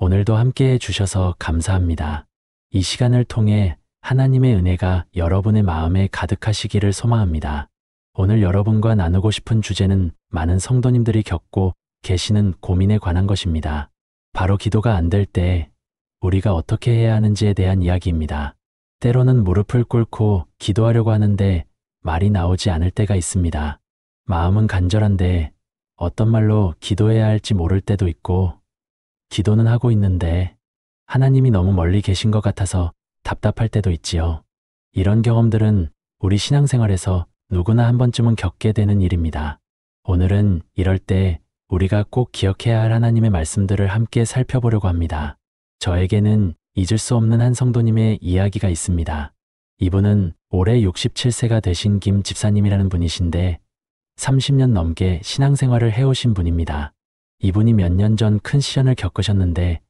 오늘도 함께 해주셔서 감사합니다. 이 시간을 통해 하나님의 은혜가 여러분의 마음에 가득하시기를 소망합니다. 오늘 여러분과 나누고 싶은 주제는 많은 성도님들이 겪고 계시는 고민에 관한 것입니다. 바로 기도가 안 될 때 우리가 어떻게 해야 하는지에 대한 이야기입니다. 때로는 무릎을 꿇고 기도하려고 하는데 말이 나오지 않을 때가 있습니다. 마음은 간절한데 어떤 말로 기도해야 할지 모를 때도 있고, 기도는 하고 있는데 하나님이 너무 멀리 계신 것 같아서 답답할 때도 있지요. 이런 경험들은 우리 신앙생활에서 누구나 한 번쯤은 겪게 되는 일입니다. 오늘은 이럴 때 우리가 꼭 기억해야 할 하나님의 말씀들을 함께 살펴보려고 합니다. 저에게는 잊을 수 없는 한 성도님의 이야기가 있습니다. 이분은 올해 67세가 되신 김 집사님이라는 분이신데 30년 넘게 신앙생활을 해오신 분입니다. 이분이 몇 년 전 큰 시련을 겪으셨는데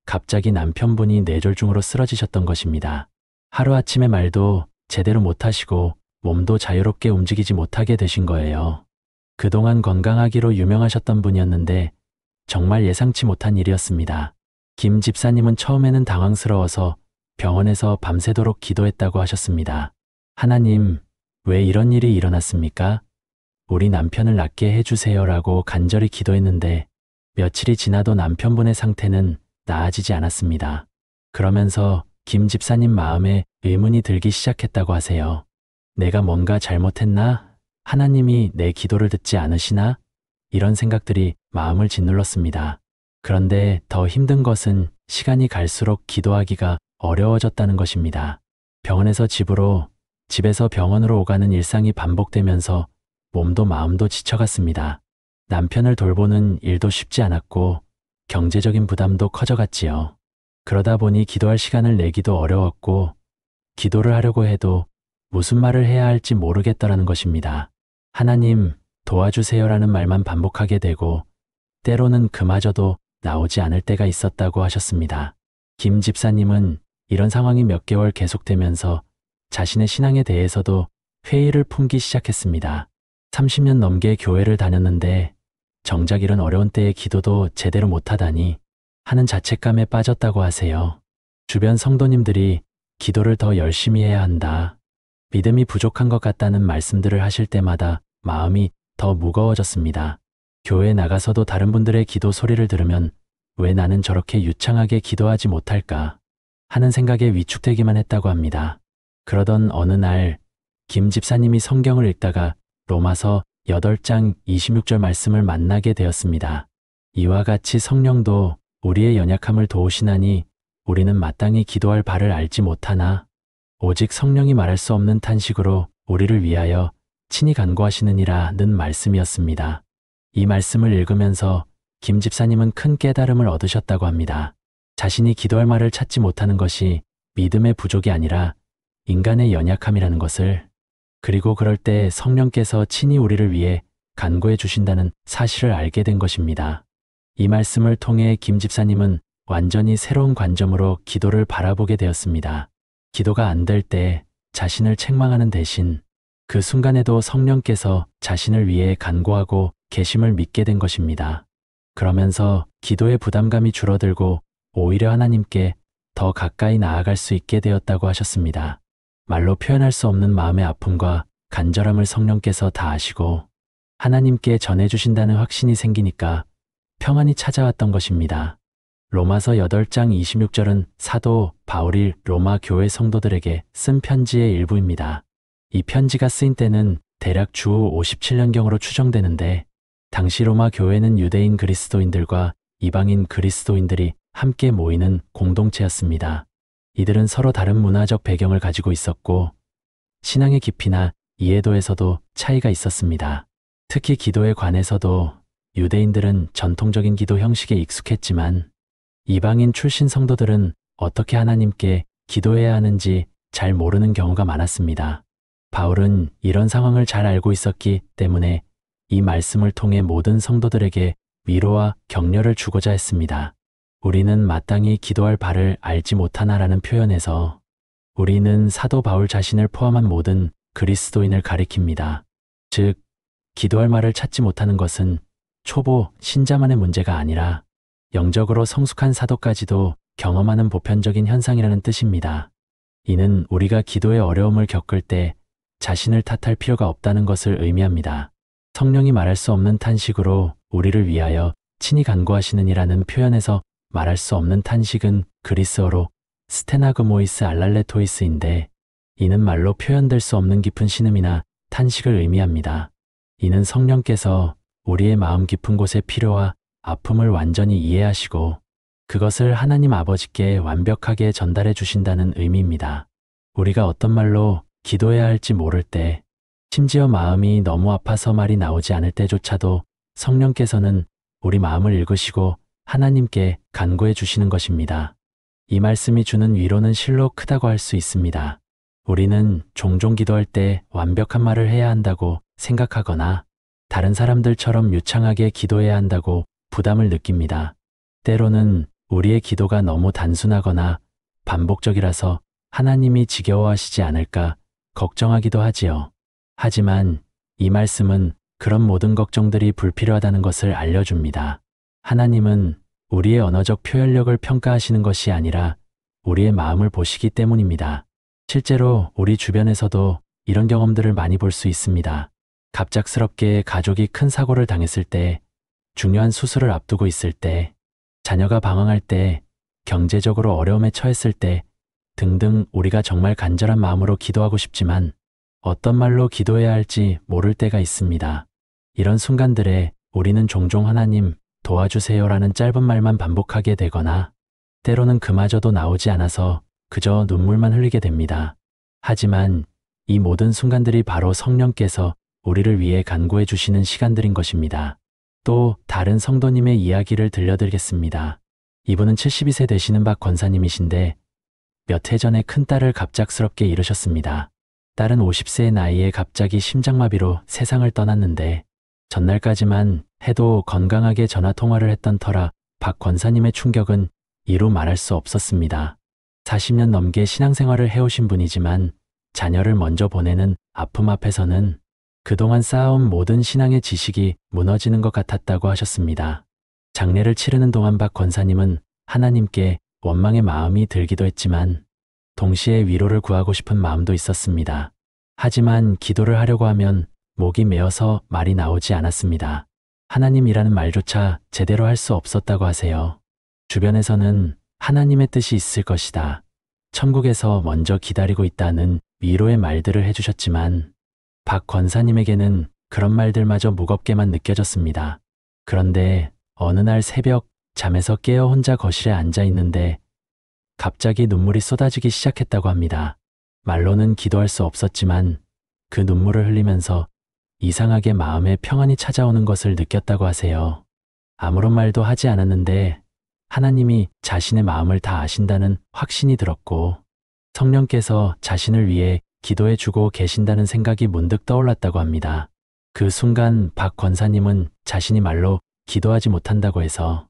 갑자기 남편분이 뇌졸중으로 쓰러지셨던 것입니다. 하루아침에 말도 제대로 못하시고 몸도 자유롭게 움직이지 못하게 되신 거예요. 그동안 건강하기로 유명하셨던 분이었는데 정말 예상치 못한 일이었습니다. 김 집사님은 처음에는 당황스러워서 병원에서 밤새도록 기도했다고 하셨습니다. 하나님, 왜 이런 일이 일어났습니까? 우리 남편을 낫게 해주세요라고 간절히 기도했는데 며칠이 지나도 남편분의 상태는 나아지지 않았습니다. 그러면서 김 집사님 마음에 의문이 들기 시작했다고 하세요. 내가 뭔가 잘못했나? 하나님이 내 기도를 듣지 않으시나? 이런 생각들이 마음을 짓눌렀습니다. 그런데 더 힘든 것은 시간이 갈수록 기도하기가 어려워졌다는 것입니다. 병원에서 집으로, 집에서 병원으로 오가는 일상이 반복되면서 몸도 마음도 지쳐갔습니다. 남편을 돌보는 일도 쉽지 않았고 경제적인 부담도 커져갔지요. 그러다 보니 기도할 시간을 내기도 어려웠고 기도를 하려고 해도 무슨 말을 해야 할지 모르겠더라는 것입니다. 하나님, 도와주세요라는 말만 반복하게 되고 때로는 그마저도 나오지 않을 때가 있었다고 하셨습니다. 김 집사님은 이런 상황이 몇 개월 계속되면서 자신의 신앙에 대해서도 회의를 품기 시작했습니다. 30년 넘게 교회를 다녔는데 정작 이런 어려운 때의 기도도 제대로 못하다니 하는 자책감에 빠졌다고 하세요. 주변 성도님들이 기도를 더 열심히 해야 한다, 믿음이 부족한 것 같다는 말씀들을 하실 때마다 마음이 더 무거워졌습니다. 교회에 나가서도 다른 분들의 기도 소리를 들으면 왜 나는 저렇게 유창하게 기도하지 못할까 하는 생각에 위축되기만 했다고 합니다. 그러던 어느 날 김 집사님이 성경을 읽다가 로마서 8장 26절 말씀을 만나게 되었습니다. 이와 같이 성령도 우리의 연약함을 도우시나니 우리는 마땅히 기도할 바를 알지 못하나 오직 성령이 말할 수 없는 탄식으로 우리를 위하여 친히 간구하시느니라는 말씀이었습니다. 이 말씀을 읽으면서 김 집사님은 큰 깨달음을 얻으셨다고 합니다. 자신이 기도할 말을 찾지 못하는 것이 믿음의 부족이 아니라 인간의 연약함이라는 것을, 그리고 그럴 때 성령께서 친히 우리를 위해 간구해 주신다는 사실을 알게 된 것입니다. 이 말씀을 통해 김 집사님은 완전히 새로운 관점으로 기도를 바라보게 되었습니다. 기도가 안 될 때 자신을 책망하는 대신 그 순간에도 성령께서 자신을 위해 간구하고 계심을 믿게 된 것입니다. 그러면서 기도의 부담감이 줄어들고 오히려 하나님께 더 가까이 나아갈 수 있게 되었다고 하셨습니다. 말로 표현할 수 없는 마음의 아픔과 간절함을 성령께서 다 아시고 하나님께 전해주신다는 확신이 생기니까 평안이 찾아왔던 것입니다. 로마서 8장 26절은 사도 바울이 로마 교회 성도들에게 쓴 편지의 일부입니다. 이 편지가 쓰인 때는 대략 주 57년경으로 추정되는데 당시 로마 교회는 유대인 그리스도인들과 이방인 그리스도인들이 함께 모이는 공동체였습니다. 이들은 서로 다른 문화적 배경을 가지고 있었고 신앙의 깊이나 이해도에서도 차이가 있었습니다. 특히 기도에 관해서도 유대인들은 전통적인 기도 형식에 익숙했지만 이방인 출신 성도들은 어떻게 하나님께 기도해야 하는지 잘 모르는 경우가 많았습니다. 바울은 이런 상황을 잘 알고 있었기 때문에 이 말씀을 통해 모든 성도들에게 위로와 격려를 주고자 했습니다. 우리는 마땅히 기도할 바를 알지 못하나라는 표현에서 우리는 사도 바울 자신을 포함한 모든 그리스도인을 가리킵니다. 즉, 기도할 말을 찾지 못하는 것은 초보 신자만의 문제가 아니라 영적으로 성숙한 사도까지도 경험하는 보편적인 현상이라는 뜻입니다. 이는 우리가 기도의 어려움을 겪을 때 자신을 탓할 필요가 없다는 것을 의미합니다. 성령이 말할 수 없는 탄식으로 우리를 위하여 친히 간구하시는 이라는 표현에서 말할 수 없는 탄식은 그리스어로 스테나그모이스 알랄레토이스인데, 이는 말로 표현될 수 없는 깊은 신음이나 탄식을 의미합니다. 이는 성령께서 우리의 마음 깊은 곳의 필요와 아픔을 완전히 이해하시고 그것을 하나님 아버지께 완벽하게 전달해 주신다는 의미입니다. 우리가 어떤 말로 기도해야 할지 모를 때, 심지어 마음이 너무 아파서 말이 나오지 않을 때조차도 성령께서는 우리 마음을 읽으시고 하나님께 간구해 주시는 것입니다. 이 말씀이 주는 위로는 실로 크다고 할 수 있습니다. 우리는 종종 기도할 때 완벽한 말을 해야 한다고 생각하거나 다른 사람들처럼 유창하게 기도해야 한다고 부담을 느낍니다. 때로는 우리의 기도가 너무 단순하거나 반복적이라서 하나님이 지겨워하시지 않을까 걱정하기도 하지요. 하지만 이 말씀은 그런 모든 걱정들이 불필요하다는 것을 알려줍니다. 하나님은 우리의 언어적 표현력을 평가하시는 것이 아니라 우리의 마음을 보시기 때문입니다. 실제로 우리 주변에서도 이런 경험들을 많이 볼 수 있습니다. 갑작스럽게 가족이 큰 사고를 당했을 때, 중요한 수술을 앞두고 있을 때, 자녀가 방황할 때, 경제적으로 어려움에 처했을 때 등등, 우리가 정말 간절한 마음으로 기도하고 싶지만 어떤 말로 기도해야 할지 모를 때가 있습니다. 이런 순간들에 우리는 종종 하나님 도와주세요라는 짧은 말만 반복하게 되거나 때로는 그마저도 나오지 않아서 그저 눈물만 흘리게 됩니다. 하지만 이 모든 순간들이 바로 성령께서 우리를 위해 간구해 주시는 시간들인 것입니다. 또 다른 성도님의 이야기를 들려드리겠습니다. 이분은 72세 되시는 박 권사님이신데 몇 해 전에 큰딸을 갑작스럽게 잃으셨습니다. 딸은 50세의 나이에 갑자기 심장마비로 세상을 떠났는데 전날까지만 해도 건강하게 전화통화를 했던 터라 박 권사님의 충격은 이루 말할 수 없었습니다. 40년 넘게 신앙생활을 해오신 분이지만 자녀를 먼저 보내는 아픔 앞에서는 그동안 쌓아온 모든 신앙의 지식이 무너지는 것 같았다고 하셨습니다. 장례를 치르는 동안 박 권사님은 하나님께 원망의 마음이 들기도 했지만 동시에 위로를 구하고 싶은 마음도 있었습니다. 하지만 기도를 하려고 하면 목이 메어서 말이 나오지 않았습니다. 하나님이라는 말조차 제대로 할 수 없었다고 하세요. 주변에서는 하나님의 뜻이 있을 것이다, 천국에서 먼저 기다리고 있다는 위로의 말들을 해주셨지만 박 권사님에게는 그런 말들마저 무겁게만 느껴졌습니다. 그런데 어느 날 새벽 잠에서 깨어 혼자 거실에 앉아 있는데 갑자기 눈물이 쏟아지기 시작했다고 합니다. 말로는 기도할 수 없었지만 그 눈물을 흘리면서 이상하게 마음에 평안이 찾아오는 것을 느꼈다고 하세요. 아무런 말도 하지 않았는데 하나님이 자신의 마음을 다 아신다는 확신이 들었고 성령께서 자신을 위해 기도해 주고 계신다는 생각이 문득 떠올랐다고 합니다. 그 순간 박 권사님은 자신이 말로 기도하지 못한다고 해서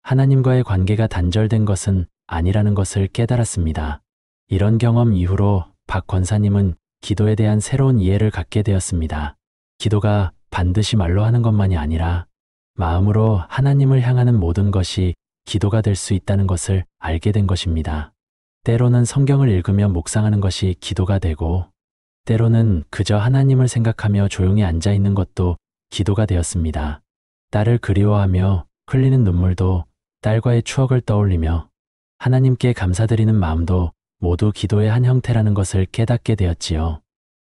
하나님과의 관계가 단절된 것은 아니라는 것을 깨달았습니다. 이런 경험 이후로 박 권사님은 기도에 대한 새로운 이해를 갖게 되었습니다. 기도가 반드시 말로 하는 것만이 아니라 마음으로 하나님을 향하는 모든 것이 기도가 될 수 있다는 것을 알게 된 것입니다. 때로는 성경을 읽으며 묵상하는 것이 기도가 되고 때로는 그저 하나님을 생각하며 조용히 앉아 있는 것도 기도가 되었습니다. 딸을 그리워하며 흘리는 눈물도 딸과의 추억을 떠올리며 하나님께 감사드리는 마음도 모두 기도의 한 형태라는 것을 깨닫게 되었지요.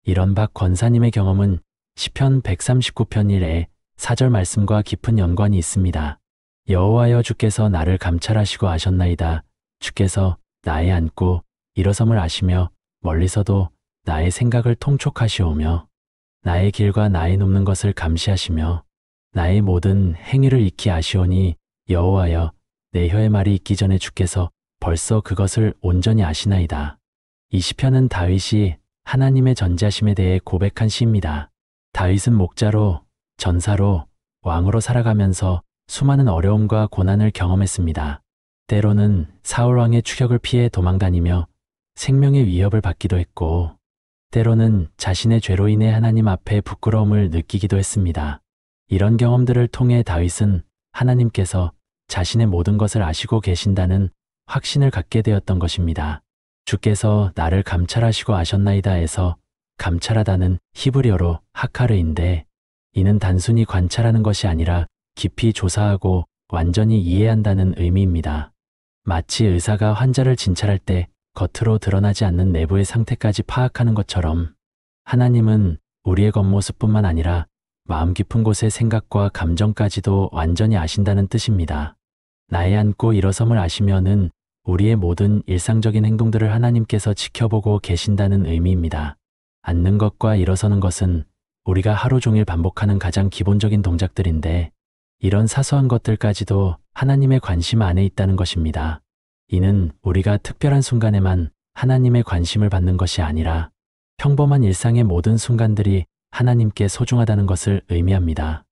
이런 박 권사님의 경험은 시편 139편 1의 4절 말씀과 깊은 연관이 있습니다. 여호와여, 주께서 나를 감찰하시고 아셨나이다. 주께서 나의 앉고 일어섬을 아시며 멀리서도 나의 생각을 통촉하시오며 나의 길과 나의 눕는 것을 감시하시며 나의 모든 행위를 익히 아시오니 여호와여, 내 혀의 말이 있기 전에 주께서 벌써 그것을 온전히 아시나이다. 이 시편은 다윗이 하나님의 전지하심에 대해 고백한 시입니다. 다윗은 목자로, 전사로, 왕으로 살아가면서 수많은 어려움과 고난을 경험했습니다. 때로는 사울 왕의 추격을 피해 도망다니며 생명의 위협을 받기도 했고 때로는 자신의 죄로 인해 하나님 앞에 부끄러움을 느끼기도 했습니다. 이런 경험들을 통해 다윗은 하나님께서 자신의 모든 것을 아시고 계신다는 확신을 갖게 되었던 것입니다. 주께서 나를 감찰하시고 아셨나이다에서 감찰하다는 히브리어로 하카르인데, 이는 단순히 관찰하는 것이 아니라 깊이 조사하고 완전히 이해한다는 의미입니다. 마치 의사가 환자를 진찰할 때 겉으로 드러나지 않는 내부의 상태까지 파악하는 것처럼, 하나님은 우리의 겉모습뿐만 아니라 마음 깊은 곳의 생각과 감정까지도 완전히 아신다는 뜻입니다. 나의 앉고 일어섬을 아시면은 우리의 모든 일상적인 행동들을 하나님께서 지켜보고 계신다는 의미입니다. 앉는 것과 일어서는 것은 우리가 하루 종일 반복하는 가장 기본적인 동작들인데, 이런 사소한 것들까지도 하나님의 관심 안에 있다는 것입니다. 이는 우리가 특별한 순간에만 하나님의 관심을 받는 것이 아니라 평범한 일상의 모든 순간들이 하나님께 소중하다는 것을 의미합니다.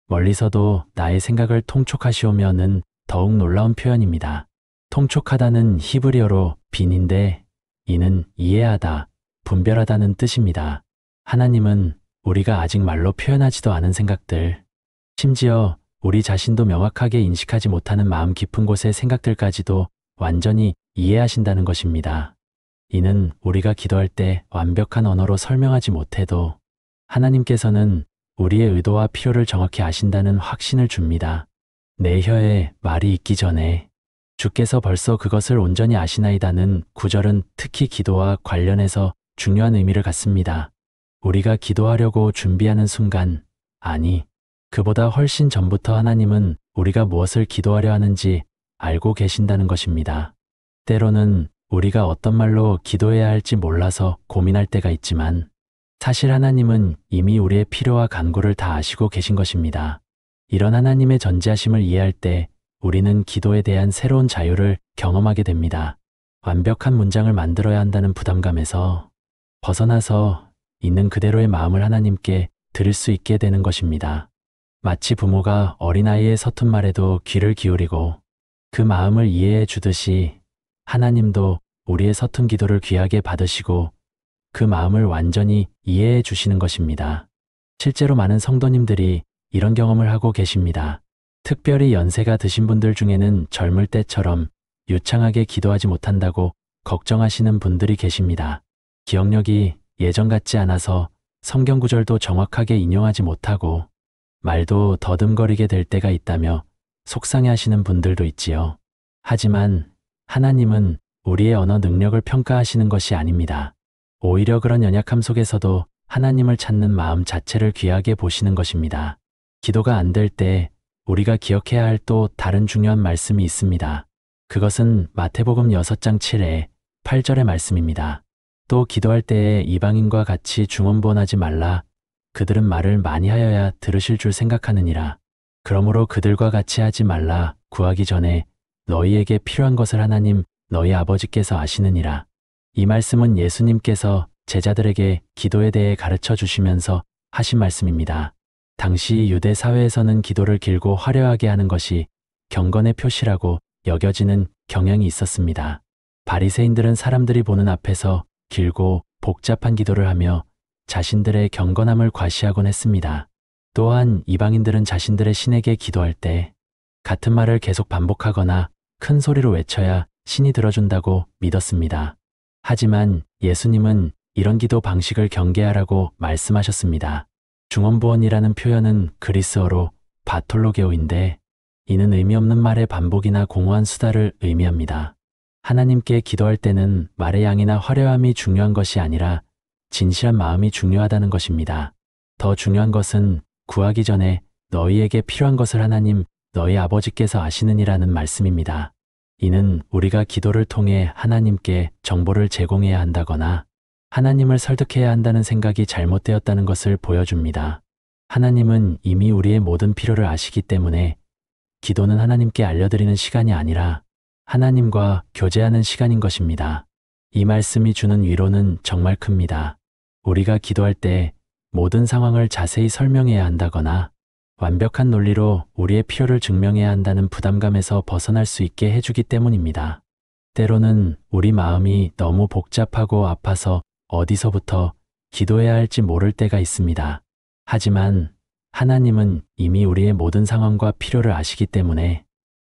멀리서도 나의 생각을 통촉하시오면은 더욱 놀라운 표현입니다. 통촉하다는 히브리어로 빈인데, 이는 이해하다, 분별하다는 뜻입니다. 하나님은 우리가 아직 말로 표현하지도 않은 생각들, 심지어 우리 자신도 명확하게 인식하지 못하는 마음 깊은 곳의 생각들까지도 완전히 이해하신다는 것입니다. 이는 우리가 기도할 때 완벽한 언어로 설명하지 못해도 하나님께서는 우리의 의도와 필요를 정확히 아신다는 확신을 줍니다. 내 혀에 말이 있기 전에 주께서 벌써 그것을 온전히 아시나이다는 구절은 특히 기도와 관련해서 중요한 의미를 갖습니다. 우리가 기도하려고 준비하는 순간, 아니, 그보다 훨씬 전부터 하나님은 우리가 무엇을 기도하려 하는지 알고 계신다는 것입니다. 때로는 우리가 어떤 말로 기도해야 할지 몰라서 고민할 때가 있지만, 사실 하나님은 이미 우리의 필요와 간구를 다 아시고 계신 것입니다. 이런 하나님의 전지하심을 이해할 때 우리는 기도에 대한 새로운 자유를 경험하게 됩니다. 완벽한 문장을 만들어야 한다는 부담감에서 벗어나서 있는 그대로의 마음을 하나님께 드릴 수 있게 되는 것입니다. 마치 부모가 어린아이의 서툰 말에도 귀를 기울이고 그 마음을 이해해 주듯이, 하나님도 우리의 서툰 기도를 귀하게 받으시고 그 마음을 완전히 이해해 주시는 것입니다. 실제로 많은 성도님들이 이런 경험을 하고 계십니다. 특별히 연세가 드신 분들 중에는 젊을 때처럼 유창하게 기도하지 못한다고 걱정하시는 분들이 계십니다. 기억력이 예전 같지 않아서 성경 구절도 정확하게 인용하지 못하고 말도 더듬거리게 될 때가 있다며 속상해하시는 분들도 있지요. 하지만 하나님은 우리의 언어 능력을 평가하시는 것이 아닙니다. 오히려 그런 연약함 속에서도 하나님을 찾는 마음 자체를 귀하게 보시는 것입니다. 기도가 안 될 때 우리가 기억해야 할 또 다른 중요한 말씀이 있습니다. 그것은 마태복음 6장 7에 8절의 말씀입니다. 또 기도할 때에 이방인과 같이 중언부언하지 말라. 그들은 말을 많이 하여야 들으실 줄 생각하느니라. 그러므로 그들과 같이 하지 말라. 구하기 전에 너희에게 필요한 것을 하나님 너희 아버지께서 아시느니라. 이 말씀은 예수님께서 제자들에게 기도에 대해 가르쳐 주시면서 하신 말씀입니다. 당시 유대 사회에서는 기도를 길고 화려하게 하는 것이 경건의 표시라고 여겨지는 경향이 있었습니다. 바리새인들은 사람들이 보는 앞에서 길고 복잡한 기도를 하며 자신들의 경건함을 과시하곤 했습니다. 또한 이방인들은 자신들의 신에게 기도할 때 같은 말을 계속 반복하거나 큰 소리로 외쳐야 신이 들어준다고 믿었습니다. 하지만 예수님은 이런 기도 방식을 경계하라고 말씀하셨습니다. 중언부언이라는 표현은 그리스어로 바톨로게오인데, 이는 의미 없는 말의 반복이나 공허한 수다를 의미합니다. 하나님께 기도할 때는 말의 양이나 화려함이 중요한 것이 아니라 진실한 마음이 중요하다는 것입니다. 더 중요한 것은 구하기 전에 너희에게 필요한 것을 하나님 너희 아버지께서 아시느니라는 말씀입니다. 이는 우리가 기도를 통해 하나님께 정보를 제공해야 한다거나 하나님을 설득해야 한다는 생각이 잘못되었다는 것을 보여줍니다. 하나님은 이미 우리의 모든 필요를 아시기 때문에 기도는 하나님께 알려드리는 시간이 아니라 하나님과 교제하는 시간인 것입니다. 이 말씀이 주는 위로는 정말 큽니다. 우리가 기도할 때 모든 상황을 자세히 설명해야 한다거나 완벽한 논리로 우리의 필요를 증명해야 한다는 부담감에서 벗어날 수 있게 해주기 때문입니다. 때로는 우리 마음이 너무 복잡하고 아파서 어디서부터 기도해야 할지 모를 때가 있습니다. 하지만 하나님은 이미 우리의 모든 상황과 필요를 아시기 때문에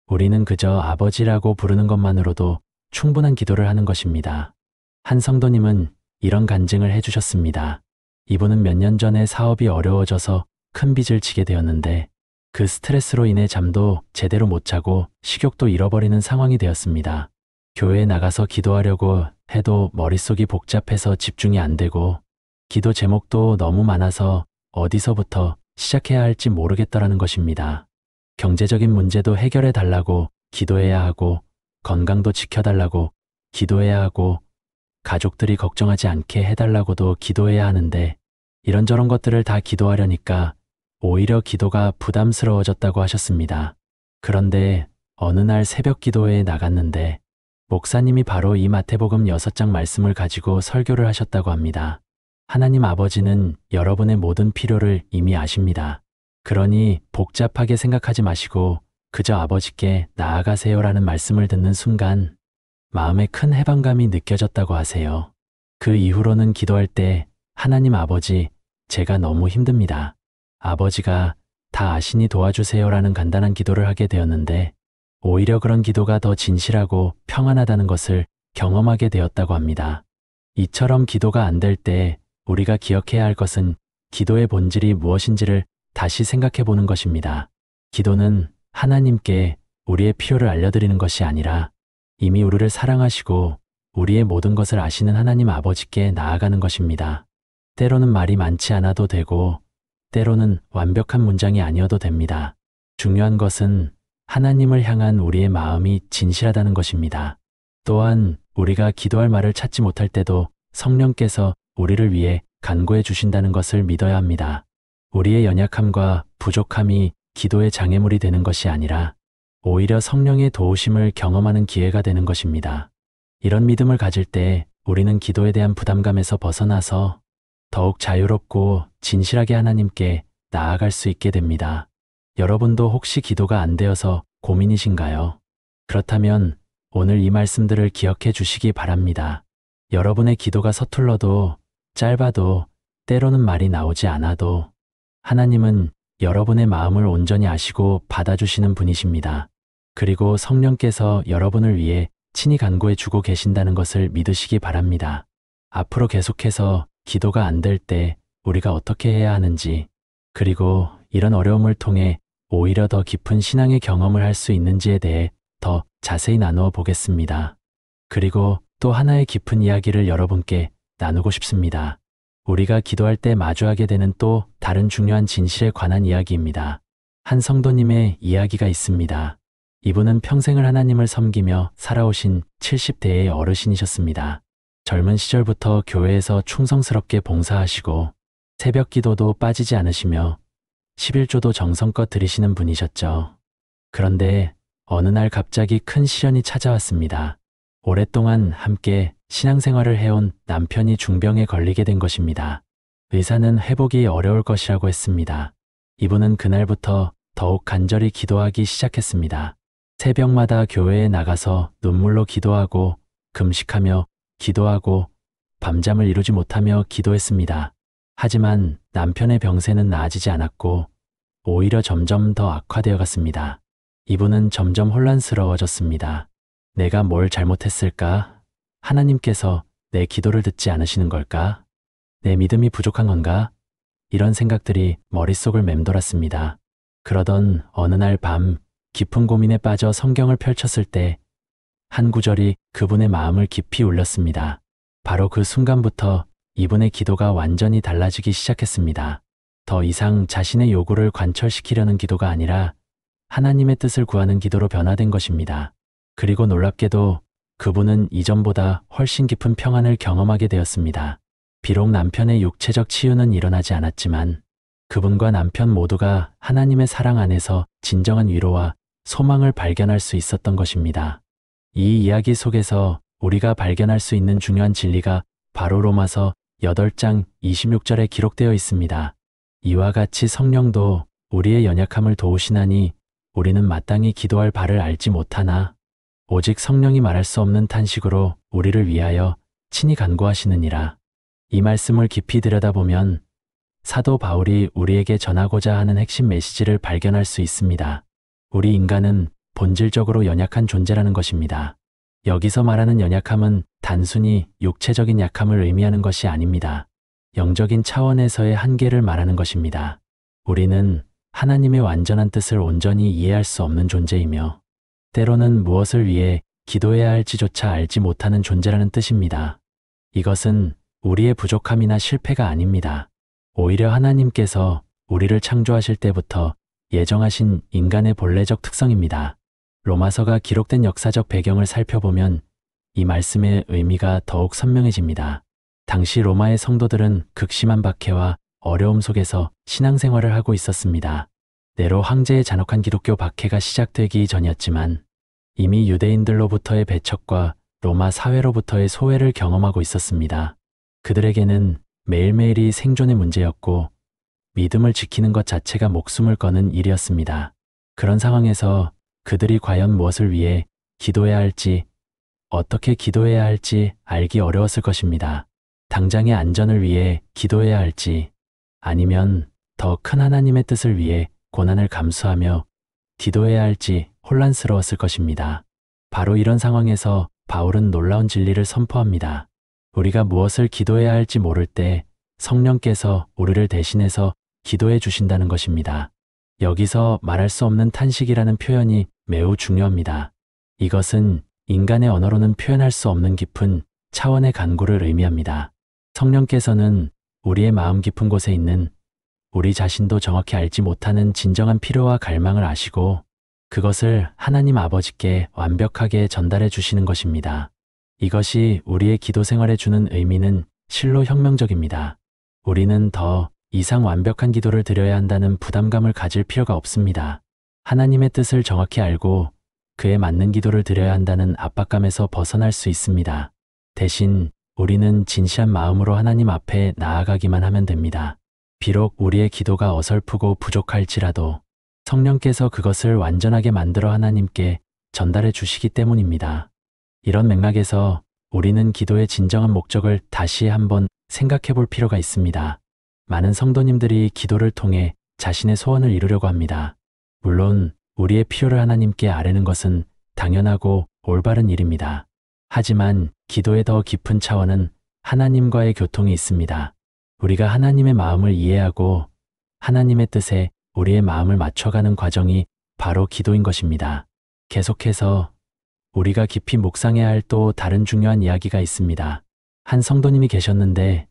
우리는 그저 아버지라고 부르는 것만으로도 충분한 기도를 하는 것입니다. 한 성도님은 이런 간증을 해주셨습니다. 이분은 몇 년 전에 사업이 어려워져서 큰 빚을 지게 되었는데 그 스트레스로 인해 잠도 제대로 못 자고 식욕도 잃어버리는 상황이 되었습니다. 교회에 나가서 기도하려고 해도 머릿속이 복잡해서 집중이 안 되고 기도 제목도 너무 많아서 어디서부터 시작해야 할지 모르겠더라는 것입니다. 경제적인 문제도 해결해 달라고 기도해야 하고 건강도 지켜달라고 기도해야 하고 가족들이 걱정하지 않게 해달라고도 기도해야 하는데 이런저런 것들을 다 기도하려니까 오히려 기도가 부담스러워졌다고 하셨습니다. 그런데 어느 날 새벽 기도회에 나갔는데 목사님이 바로 이 마태복음 6장 말씀을 가지고 설교를 하셨다고 합니다. 하나님 아버지는 여러분의 모든 필요를 이미 아십니다. 그러니 복잡하게 생각하지 마시고 그저 아버지께 나아가세요라는 말씀을 듣는 순간 마음에 큰 해방감이 느껴졌다고 하세요. 그 이후로는 기도할 때 하나님 아버지, 제가 너무 힘듭니다. 아버지가 다 아시니 도와주세요라는 간단한 기도를 하게 되었는데 오히려 그런 기도가 더 진실하고 평안하다는 것을 경험하게 되었다고 합니다. 이처럼 기도가 안 될 때 우리가 기억해야 할 것은 기도의 본질이 무엇인지를 다시 생각해 보는 것입니다. 기도는 하나님께 우리의 필요를 알려드리는 것이 아니라 이미 우리를 사랑하시고 우리의 모든 것을 아시는 하나님 아버지께 나아가는 것입니다. 때로는 말이 많지 않아도 되고 때로는 완벽한 문장이 아니어도 됩니다. 중요한 것은 하나님을 향한 우리의 마음이 진실하다는 것입니다. 또한 우리가 기도할 말을 찾지 못할 때도 성령께서 우리를 위해 간구해 주신다는 것을 믿어야 합니다. 우리의 연약함과 부족함이 기도의 장애물이 되는 것이 아니라 오히려 성령의 도우심을 경험하는 기회가 되는 것입니다. 이런 믿음을 가질 때 우리는 기도에 대한 부담감에서 벗어나서 더욱 자유롭고 진실하게 하나님께 나아갈 수 있게 됩니다. 여러분도 혹시 기도가 안 되어서 고민이신가요? 그렇다면 오늘 이 말씀들을 기억해 주시기 바랍니다. 여러분의 기도가 서툴러도 짧아도 때로는 말이 나오지 않아도 하나님은 여러분의 마음을 온전히 아시고 받아주시는 분이십니다. 그리고 성령께서 여러분을 위해 친히 간구해 주고 계신다는 것을 믿으시기 바랍니다. 앞으로 계속해서 기도가 안 될 때 우리가 어떻게 해야 하는지, 그리고 이런 어려움을 통해 오히려 더 깊은 신앙의 경험을 할 수 있는지에 대해 더 자세히 나누어 보겠습니다. 그리고 또 하나의 깊은 이야기를 여러분께 나누고 싶습니다. 우리가 기도할 때 마주하게 되는 또 다른 중요한 진실에 관한 이야기입니다. 한 성도님의 이야기가 있습니다. 이분은 평생을 하나님을 섬기며 살아오신 70대의 어르신이셨습니다. 젊은 시절부터 교회에서 충성스럽게 봉사하시고 새벽 기도도 빠지지 않으시며 11조도 정성껏 드리시는 분이셨죠. 그런데 어느 날 갑자기 큰 시련이 찾아왔습니다. 오랫동안 함께 신앙생활을 해온 남편이 중병에 걸리게 된 것입니다. 의사는 회복이 어려울 것이라고 했습니다. 이분은 그날부터 더욱 간절히 기도하기 시작했습니다. 새벽마다 교회에 나가서 눈물로 기도하고 금식하며 기도하고 밤잠을 이루지 못하며 기도했습니다. 하지만 남편의 병세는 나아지지 않았고 오히려 점점 더 악화되어 갔습니다. 이분은 점점 혼란스러워졌습니다. 내가 뭘 잘못했을까? 하나님께서 내 기도를 듣지 않으시는 걸까? 내 믿음이 부족한 건가? 이런 생각들이 머릿속을 맴돌았습니다. 그러던 어느 날 밤 깊은 고민에 빠져 성경을 펼쳤을 때 한 구절이 그분의 마음을 깊이 울렸습니다. 바로 그 순간부터 이분의 기도가 완전히 달라지기 시작했습니다. 더 이상 자신의 요구를 관철시키려는 기도가 아니라 하나님의 뜻을 구하는 기도로 변화된 것입니다. 그리고 놀랍게도 그분은 이전보다 훨씬 깊은 평안을 경험하게 되었습니다. 비록 남편의 육체적 치유는 일어나지 않았지만 그분과 남편 모두가 하나님의 사랑 안에서 진정한 위로와 소망을 발견할 수 있었던 것입니다. 이 이야기 속에서 우리가 발견할 수 있는 중요한 진리가 바로 로마서 8장 26절에 기록되어 있습니다. 이와 같이 성령도 우리의 연약함을 도우시나니 우리는 마땅히 기도할 바를 알지 못하나 오직 성령이 말할 수 없는 탄식으로 우리를 위하여 친히 간구하시느니라. 이 말씀을 깊이 들여다보면 사도 바울이 우리에게 전하고자 하는 핵심 메시지를 발견할 수 있습니다. 우리 인간은 본질적으로 연약한 존재라는 것입니다. 여기서 말하는 연약함은 단순히 육체적인 약함을 의미하는 것이 아닙니다. 영적인 차원에서의 한계를 말하는 것입니다. 우리는 하나님의 완전한 뜻을 온전히 이해할 수 없는 존재이며 때로는 무엇을 위해 기도해야 할지조차 알지 못하는 존재라는 뜻입니다. 이것은 우리의 부족함이나 실패가 아닙니다. 오히려 하나님께서 우리를 창조하실 때부터 예정하신 인간의 본래적 특성입니다. 로마서가 기록된 역사적 배경을 살펴보면 이 말씀의 의미가 더욱 선명해집니다. 당시 로마의 성도들은 극심한 박해와 어려움 속에서 신앙생활을 하고 있었습니다. 네로 황제의 잔혹한 기독교 박해가 시작되기 전이었지만 이미 유대인들로부터의 배척과 로마 사회로부터의 소외를 경험하고 있었습니다. 그들에게는 매일매일이 생존의 문제였고 믿음을 지키는 것 자체가 목숨을 거는 일이었습니다. 그런 상황에서 그들이 과연 무엇을 위해 기도해야 할지, 어떻게 기도해야 할지 알기 어려웠을 것입니다. 당장의 안전을 위해 기도해야 할지, 아니면 더 큰 하나님의 뜻을 위해 고난을 감수하며 기도해야 할지 혼란스러웠을 것입니다. 바로 이런 상황에서 바울은 놀라운 진리를 선포합니다. 우리가 무엇을 기도해야 할지 모를 때 성령께서 우리를 대신해서 기도해 주신다는 것입니다. 여기서 말할 수 없는 탄식이라는 표현이 매우 중요합니다. 이것은 인간의 언어로는 표현할 수 없는 깊은 차원의 간구를 의미합니다. 성령께서는 우리의 마음 깊은 곳에 있는 우리 자신도 정확히 알지 못하는 진정한 필요와 갈망을 아시고 그것을 하나님 아버지께 완벽하게 전달해 주시는 것입니다. 이것이 우리의 기도 생활에 주는 의미는 실로 혁명적입니다. 우리는 더 이상 완벽한 기도를 드려야 한다는 부담감을 가질 필요가 없습니다. 하나님의 뜻을 정확히 알고 그에 맞는 기도를 드려야 한다는 압박감에서 벗어날 수 있습니다. 대신 우리는 진시한 마음으로 하나님 앞에 나아가기만 하면 됩니다. 비록 우리의 기도가 어설프고 부족할지라도 성령께서 그것을 완전하게 만들어 하나님께 전달해 주시기 때문입니다. 이런 맥락에서 우리는 기도의 진정한 목적을 다시 한번 생각해 볼 필요가 있습니다. 많은 성도님들이 기도를 통해 자신의 소원을 이루려고 합니다. 물론 우리의 필요를 하나님께 아뢰는 것은 당연하고 올바른 일입니다. 하지만 기도의 더 깊은 차원은 하나님과의 교통이 있습니다. 우리가 하나님의 마음을 이해하고 하나님의 뜻에 우리의 마음을 맞춰가는 과정이 바로 기도인 것입니다. 계속해서 우리가 깊이 묵상해야 할 또 다른 중요한 이야기가 있습니다. 한 성도님이 계셨는데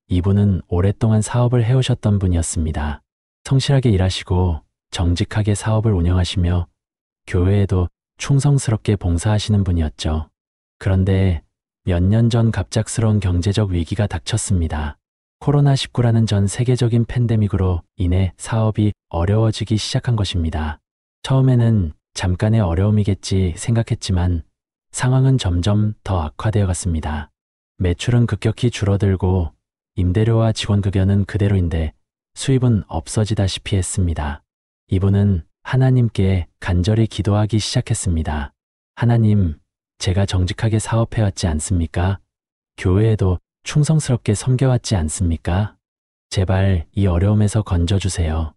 이분은 오랫동안 사업을 해오셨던 분이었습니다. 성실하게 일하시고 정직하게 사업을 운영하시며 교회에도 충성스럽게 봉사하시는 분이었죠. 그런데 몇 년 전 갑작스러운 경제적 위기가 닥쳤습니다. 코로나19라는 전 세계적인 팬데믹으로 인해 사업이 어려워지기 시작한 것입니다. 처음에는 잠깐의 어려움이겠지 생각했지만 상황은 점점 더 악화되어 갔습니다. 매출은 급격히 줄어들고 임대료와 직원 급여는 그대로인데 수입은 없어지다시피 했습니다. 이분은 하나님께 간절히 기도하기 시작했습니다. 하나님, 제가 정직하게 사업해왔지 않습니까? 교회에도 충성스럽게 섬겨왔지 않습니까? 제발 이 어려움에서 건져주세요.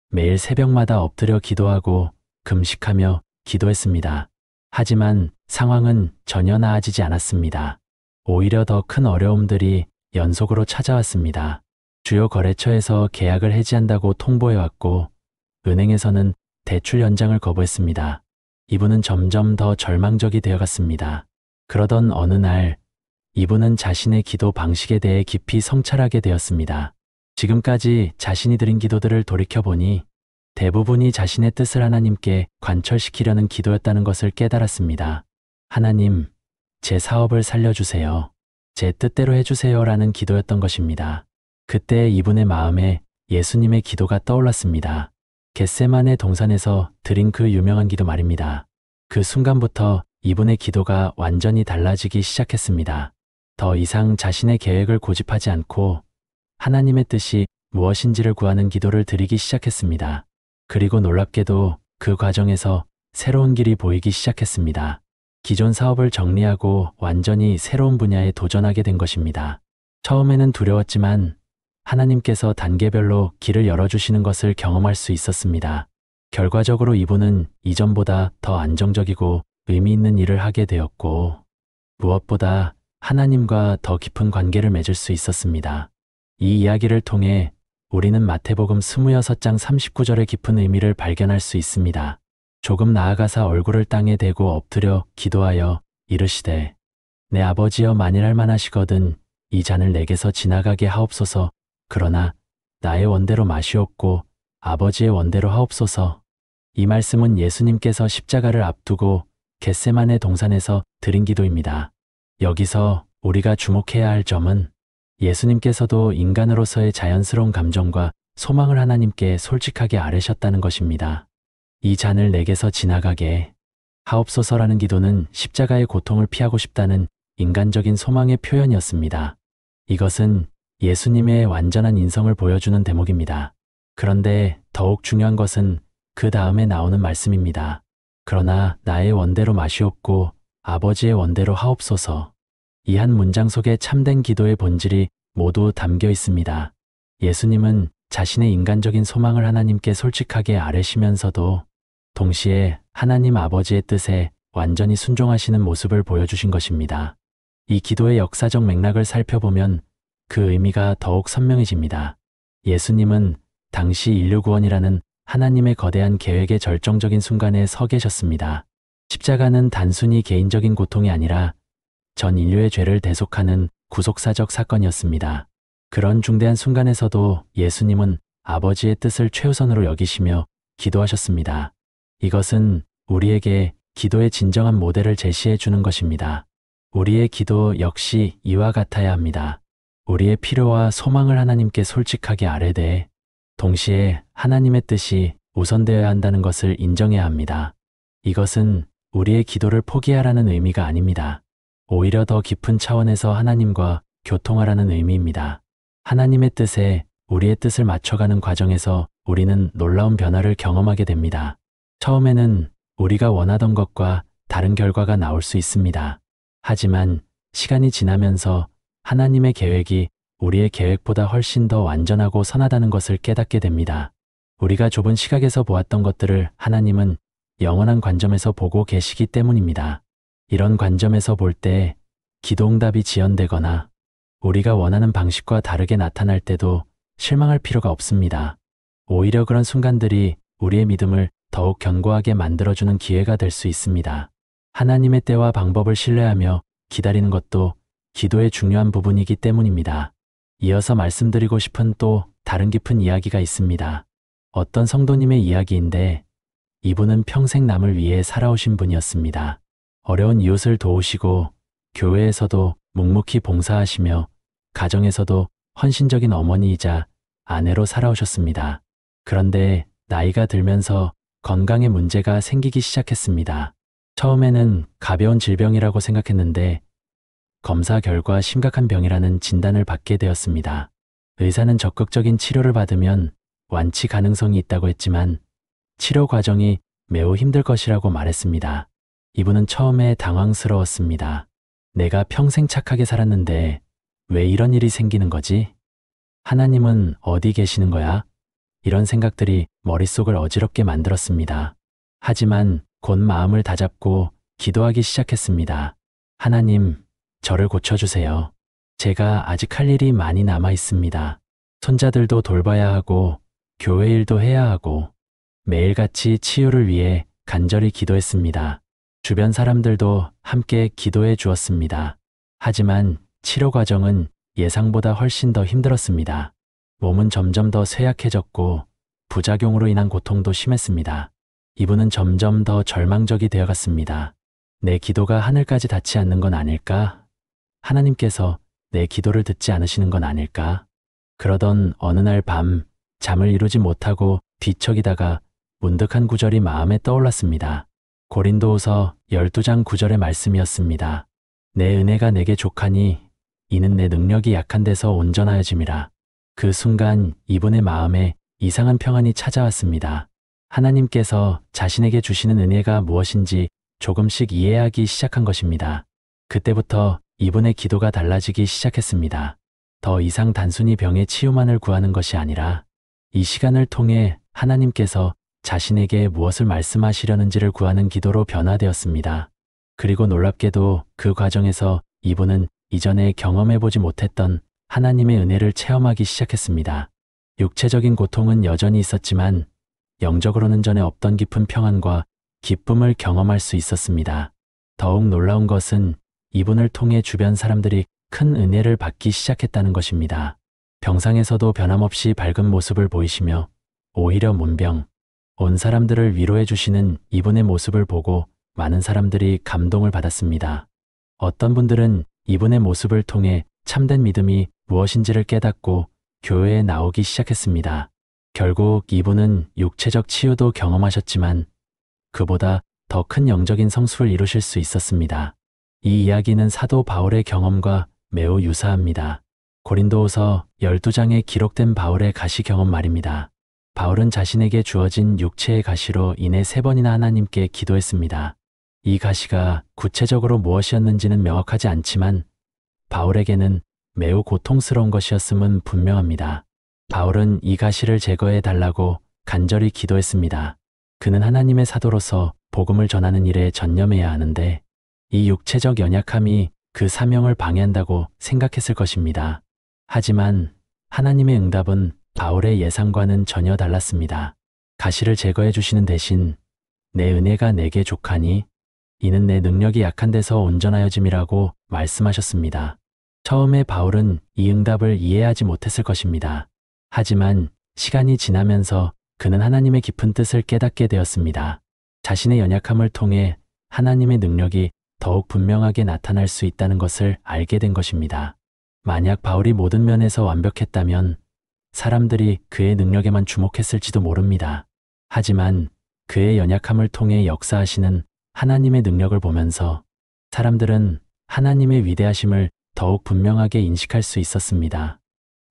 매일 새벽마다 엎드려 기도하고 금식하며 기도했습니다. 하지만 상황은 전혀 나아지지 않았습니다. 오히려 더 큰 어려움들이 연속으로 찾아왔습니다. 주요 거래처에서 계약을 해지한다고 통보해왔고 은행에서는 대출 연장을 거부했습니다. 이분은 점점 더 절망적이 되어갔습니다. 그러던 어느 날 이분은 자신의 기도 방식에 대해 깊이 성찰하게 되었습니다. 지금까지 자신이 드린 기도들을 돌이켜보니 대부분이 자신의 뜻을 하나님께 관철시키려는 기도였다는 것을 깨달았습니다. 하나님, 제 사업을 살려주세요. 제 뜻대로 해주세요 라는 기도였던 것입니다. 그때 이분의 마음에 예수님의 기도가 떠올랐습니다. 겟세마네 동산에서 드린 그 유명한 기도 말입니다. 그 순간부터 이분의 기도가 완전히 달라지기 시작했습니다. 더 이상 자신의 계획을 고집하지 않고 하나님의 뜻이 무엇인지를 구하는 기도를 드리기 시작했습니다. 그리고 놀랍게도 그 과정에서 새로운 길이 보이기 시작했습니다. 기존 사업을 정리하고 완전히 새로운 분야에 도전하게 된 것입니다. 처음에는 두려웠지만 하나님께서 단계별로 길을 열어주시는 것을 경험할 수 있었습니다. 결과적으로 이분은 이전보다 더 안정적이고 의미 있는 일을 하게 되었고, 무엇보다 하나님과 더 깊은 관계를 맺을 수 있었습니다. 이 이야기를 통해 우리는 마태복음 26장 39절의 깊은 의미를 발견할 수 있습니다. 조금 나아가사 얼굴을 땅에 대고 엎드려 기도하여 이르시되, 내 아버지여, 만일 할 만하시거든 이 잔을 내게서 지나가게 하옵소서. 그러나 나의 원대로 마시옵고 아버지의 원대로 하옵소서. 이 말씀은 예수님께서 십자가를 앞두고 겟세마네 동산에서 드린 기도입니다. 여기서 우리가 주목해야 할 점은 예수님께서도 인간으로서의 자연스러운 감정과 소망을 하나님께 솔직하게 아뢰셨다는 것입니다. 이 잔을 내게서 지나가게 하옵소서라는 기도는 십자가의 고통을 피하고 싶다는 인간적인 소망의 표현이었습니다. 이것은 예수님의 완전한 인성을 보여주는 대목입니다. 그런데 더욱 중요한 것은 그 다음에 나오는 말씀입니다. 그러나 나의 원대로 마시옵고 아버지의 원대로 하옵소서. 이 한 문장 속에 참된 기도의 본질이 모두 담겨 있습니다. 예수님은 자신의 인간적인 소망을 하나님께 솔직하게 아뢰시면서도 동시에 하나님 아버지의 뜻에 완전히 순종하시는 모습을 보여주신 것입니다. 이 기도의 역사적 맥락을 살펴보면 그 의미가 더욱 선명해집니다. 예수님은 당시 인류 구원이라는 하나님의 거대한 계획의 절정적인 순간에 서 계셨습니다. 십자가는 단순히 개인적인 고통이 아니라 전 인류의 죄를 대속하는 구속사적 사건이었습니다. 그런 중대한 순간에서도 예수님은 아버지의 뜻을 최우선으로 여기시며 기도하셨습니다. 이것은 우리에게 기도의 진정한 모델을 제시해 주는 것입니다. 우리의 기도 역시 이와 같아야 합니다. 우리의 필요와 소망을 하나님께 솔직하게 아뢰되 동시에 하나님의 뜻이 우선되어야 한다는 것을 인정해야 합니다. 이것은 우리의 기도를 포기하라는 의미가 아닙니다. 오히려 더 깊은 차원에서 하나님과 교통하라는 의미입니다. 하나님의 뜻에 우리의 뜻을 맞춰가는 과정에서 우리는 놀라운 변화를 경험하게 됩니다. 처음에는 우리가 원하던 것과 다른 결과가 나올 수 있습니다. 하지만 시간이 지나면서 하나님의 계획이 우리의 계획보다 훨씬 더 완전하고 선하다는 것을 깨닫게 됩니다. 우리가 좁은 시각에서 보았던 것들을 하나님은 영원한 관점에서 보고 계시기 때문입니다. 이런 관점에서 볼 때 기도응답이 지연되거나 우리가 원하는 방식과 다르게 나타날 때도 실망할 필요가 없습니다. 오히려 그런 순간들이 우리의 믿음을 더욱 견고하게 만들어주는 기회가 될 수 있습니다. 하나님의 때와 방법을 신뢰하며 기다리는 것도 기도의 중요한 부분이기 때문입니다. 이어서 말씀드리고 싶은 또 다른 깊은 이야기가 있습니다. 어떤 성도님의 이야기인데 이분은 평생 남을 위해 살아오신 분이었습니다. 어려운 이웃을 도우시고 교회에서도 묵묵히 봉사하시며 가정에서도 헌신적인 어머니이자 아내로 살아오셨습니다. 그런데 나이가 들면서 건강에 문제가 생기기 시작했습니다. 처음에는 가벼운 질병이라고 생각했는데 검사 결과 심각한 병이라는 진단을 받게 되었습니다. 의사는 적극적인 치료를 받으면 완치 가능성이 있다고 했지만 치료 과정이 매우 힘들 것이라고 말했습니다. 이분은 처음에 당황스러웠습니다. 내가 평생 착하게 살았는데 왜 이런 일이 생기는 거지? 하나님은 어디 계시는 거야? 이런 생각들이 머릿속을 어지럽게 만들었습니다. 하지만 곧 마음을 다잡고 기도하기 시작했습니다. 하나님, 저를 고쳐주세요. 제가 아직 할 일이 많이 남아 있습니다. 손자들도 돌봐야 하고 교회 일도 해야 하고 매일같이 치유를 위해 간절히 기도했습니다. 주변 사람들도 함께 기도해 주었습니다. 하지만 치료 과정은 예상보다 훨씬 더 힘들었습니다. 몸은 점점 더 쇠약해졌고 부작용으로 인한 고통도 심했습니다. 이분은 점점 더 절망적이 되어갔습니다. 내 기도가 하늘까지 닿지 않는 건 아닐까? 하나님께서 내 기도를 듣지 않으시는 건 아닐까? 그러던 어느 날 밤 잠을 이루지 못하고 뒤척이다가 문득 한 구절이 마음에 떠올랐습니다. 고린도후서 12장 9절의 말씀이었습니다. 내 은혜가 내게 족하니 이는 내 능력이 약한 데서 온전하여짐이라. 그 순간 이분의 마음에 이상한 평안이 찾아왔습니다. 하나님께서 자신에게 주시는 은혜가 무엇인지 조금씩 이해하기 시작한 것입니다. 그때부터 이분의 기도가 달라지기 시작했습니다. 더 이상 단순히 병의 치유만을 구하는 것이 아니라 이 시간을 통해 하나님께서 자신에게 무엇을 말씀하시려는지를 구하는 기도로 변화되었습니다. 그리고 놀랍게도 그 과정에서 이분은 이전에 경험해보지 못했던 하나님의 은혜를 체험하기 시작했습니다. 육체적인 고통은 여전히 있었지만 영적으로는 전에 없던 깊은 평안과 기쁨을 경험할 수 있었습니다. 더욱 놀라운 것은 이분을 통해 주변 사람들이 큰 은혜를 받기 시작했다는 것입니다. 병상에서도 변함없이 밝은 모습을 보이시며 오히려 문병, 온 사람들을 위로해 주시는 이분의 모습을 보고 많은 사람들이 감동을 받았습니다. 어떤 분들은 이분의 모습을 통해 참된 믿음이 무엇인지를 깨닫고 교회에 나오기 시작했습니다. 결국 이분은 육체적 치유도 경험하셨지만 그보다 더 큰 영적인 성수를 이루실 수 있었습니다. 이 이야기는 사도 바울의 경험과 매우 유사합니다. 고린도후서 12장에 기록된 바울의 가시 경험 말입니다. 바울은 자신에게 주어진 육체의 가시로 인해 3번이나 하나님께 기도했습니다. 이 가시가 구체적으로 무엇이었는지는 명확하지 않지만 바울에게는 매우 고통스러운 것이었음은 분명합니다. 바울은 이 가시를 제거해 달라고 간절히 기도했습니다. 그는 하나님의 사도로서 복음을 전하는 일에 전념해야 하는데 이 육체적 연약함이 그 사명을 방해한다고 생각했을 것입니다. 하지만 하나님의 응답은 바울의 예상과는 전혀 달랐습니다. 가시를 제거해 주시는 대신 내 은혜가 내게 족하니 이는 내 능력이 약한 데서 온전하여짐이라고 말씀하셨습니다. 처음에 바울은 이 응답을 이해하지 못했을 것입니다. 하지만 시간이 지나면서 그는 하나님의 깊은 뜻을 깨닫게 되었습니다. 자신의 연약함을 통해 하나님의 능력이 더욱 분명하게 나타날 수 있다는 것을 알게 된 것입니다. 만약 바울이 모든 면에서 완벽했다면 사람들이 그의 능력에만 주목했을지도 모릅니다. 하지만 그의 연약함을 통해 역사하시는 하나님의 능력을 보면서 사람들은 하나님의 위대하심을 더욱 분명하게 인식할 수 있었습니다.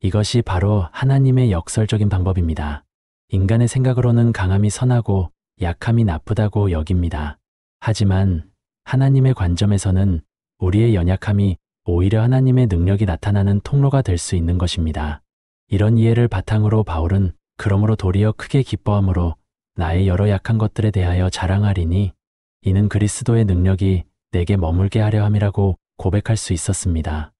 이것이 바로 하나님의 역설적인 방법입니다. 인간의 생각으로는 강함이 선하고 약함이 나쁘다고 여깁니다. 하지만 하나님의 관점에서는 우리의 연약함이 오히려 하나님의 능력이 나타나는 통로가 될 수 있는 것입니다. 이런 이해를 바탕으로 바울은 그러므로 도리어 크게 기뻐함으로 나의 여러 약한 것들에 대하여 자랑하리니 이는 그리스도의 능력이 내게 머물게 하려 함이라고 고백할 수 있었습니다.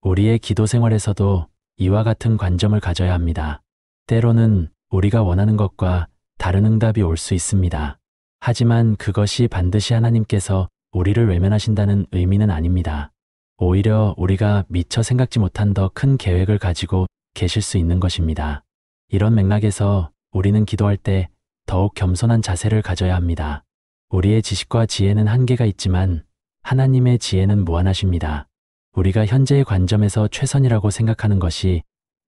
우리의 기도 생활에서도 이와 같은 관점을 가져야 합니다. 때로는 우리가 원하는 것과 다른 응답이 올 수 있습니다. 하지만 그것이 반드시 하나님께서 우리를 외면하신다는 의미는 아닙니다. 오히려 우리가 미처 생각지 못한 더 큰 계획을 가지고 계실 수 있는 것입니다. 이런 맥락에서 우리는 기도할 때 더욱 겸손한 자세를 가져야 합니다. 우리의 지식과 지혜는 한계가 있지만 하나님의 지혜는 무한하십니다. 우리가 현재의 관점에서 최선이라고 생각하는 것이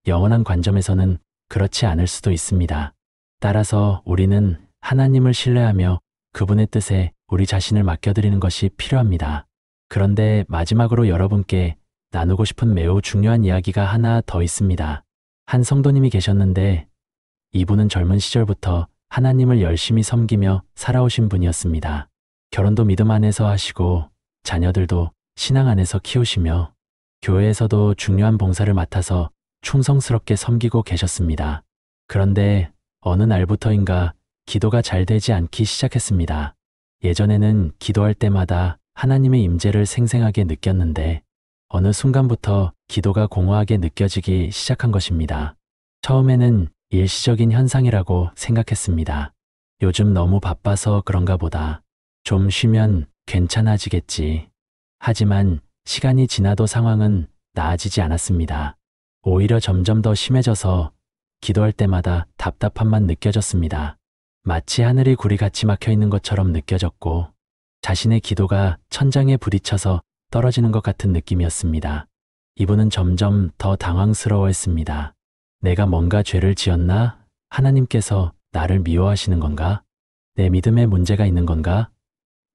영원한 관점에서는 그렇지 않을 수도 있습니다. 따라서 우리는 하나님을 신뢰하며 그분의 뜻에 우리 자신을 맡겨드리는 것이 필요합니다. 그런데 마지막으로 여러분께 나누고 싶은 매우 중요한 이야기가 하나 더 있습니다. 한 성도님이 계셨는데 이분은 젊은 시절부터 하나님을 열심히 섬기며 살아오신 분이었습니다. 결혼도 믿음 안에서 하시고 자녀들도 신앙 안에서 키우시며 교회에서도 중요한 봉사를 맡아서 충성스럽게 섬기고 계셨습니다. 그런데 어느 날부터인가 기도가 잘 되지 않기 시작했습니다. 예전에는 기도할 때마다 하나님의 임재를 생생하게 느꼈는데 어느 순간부터 기도가 공허하게 느껴지기 시작한 것입니다. 처음에는 일시적인 현상이라고 생각했습니다. 요즘 너무 바빠서 그런가 보다. 좀 쉬면 괜찮아지겠지. 하지만 시간이 지나도 상황은 나아지지 않았습니다. 오히려 점점 더 심해져서 기도할 때마다 답답함만 느껴졌습니다. 마치 하늘이 굴이 같이 막혀 있는 것처럼 느껴졌고 자신의 기도가 천장에 부딪혀서 떨어지는 것 같은 느낌이었습니다. 이분은 점점 더 당황스러워했습니다. 내가 뭔가 죄를 지었나? 하나님께서 나를 미워하시는 건가? 내 믿음에 문제가 있는 건가?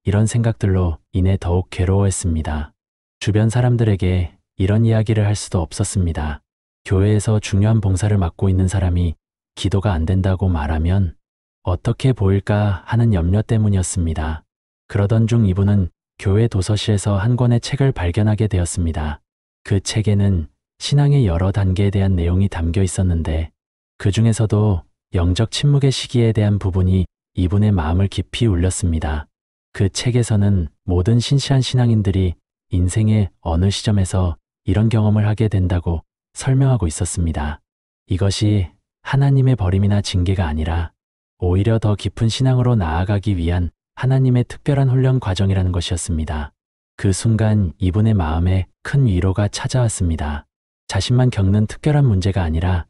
이런 생각들로 인해 더욱 괴로워했습니다. 주변 사람들에게 이런 이야기를 할 수도 없었습니다. 교회에서 중요한 봉사를 맡고 있는 사람이 기도가 안 된다고 말하면 어떻게 보일까 하는 염려 때문이었습니다. 그러던 중 이분은 교회 도서실에서 한 권의 책을 발견하게 되었습니다. 그 책에는 신앙의 여러 단계에 대한 내용이 담겨 있었는데 그 중에서도 영적 침묵의 시기에 대한 부분이 이분의 마음을 깊이 울렸습니다. 그 책에서는 모든 신실한 신앙인들이 인생의 어느 시점에서 이런 경험을 하게 된다고 설명하고 있었습니다. 이것이 하나님의 버림이나 징계가 아니라 오히려 더 깊은 신앙으로 나아가기 위한 하나님의 특별한 훈련 과정이라는 것이었습니다. 그 순간 이분의 마음에 큰 위로가 찾아왔습니다. 자신만 겪는 특별한 문제가 아니라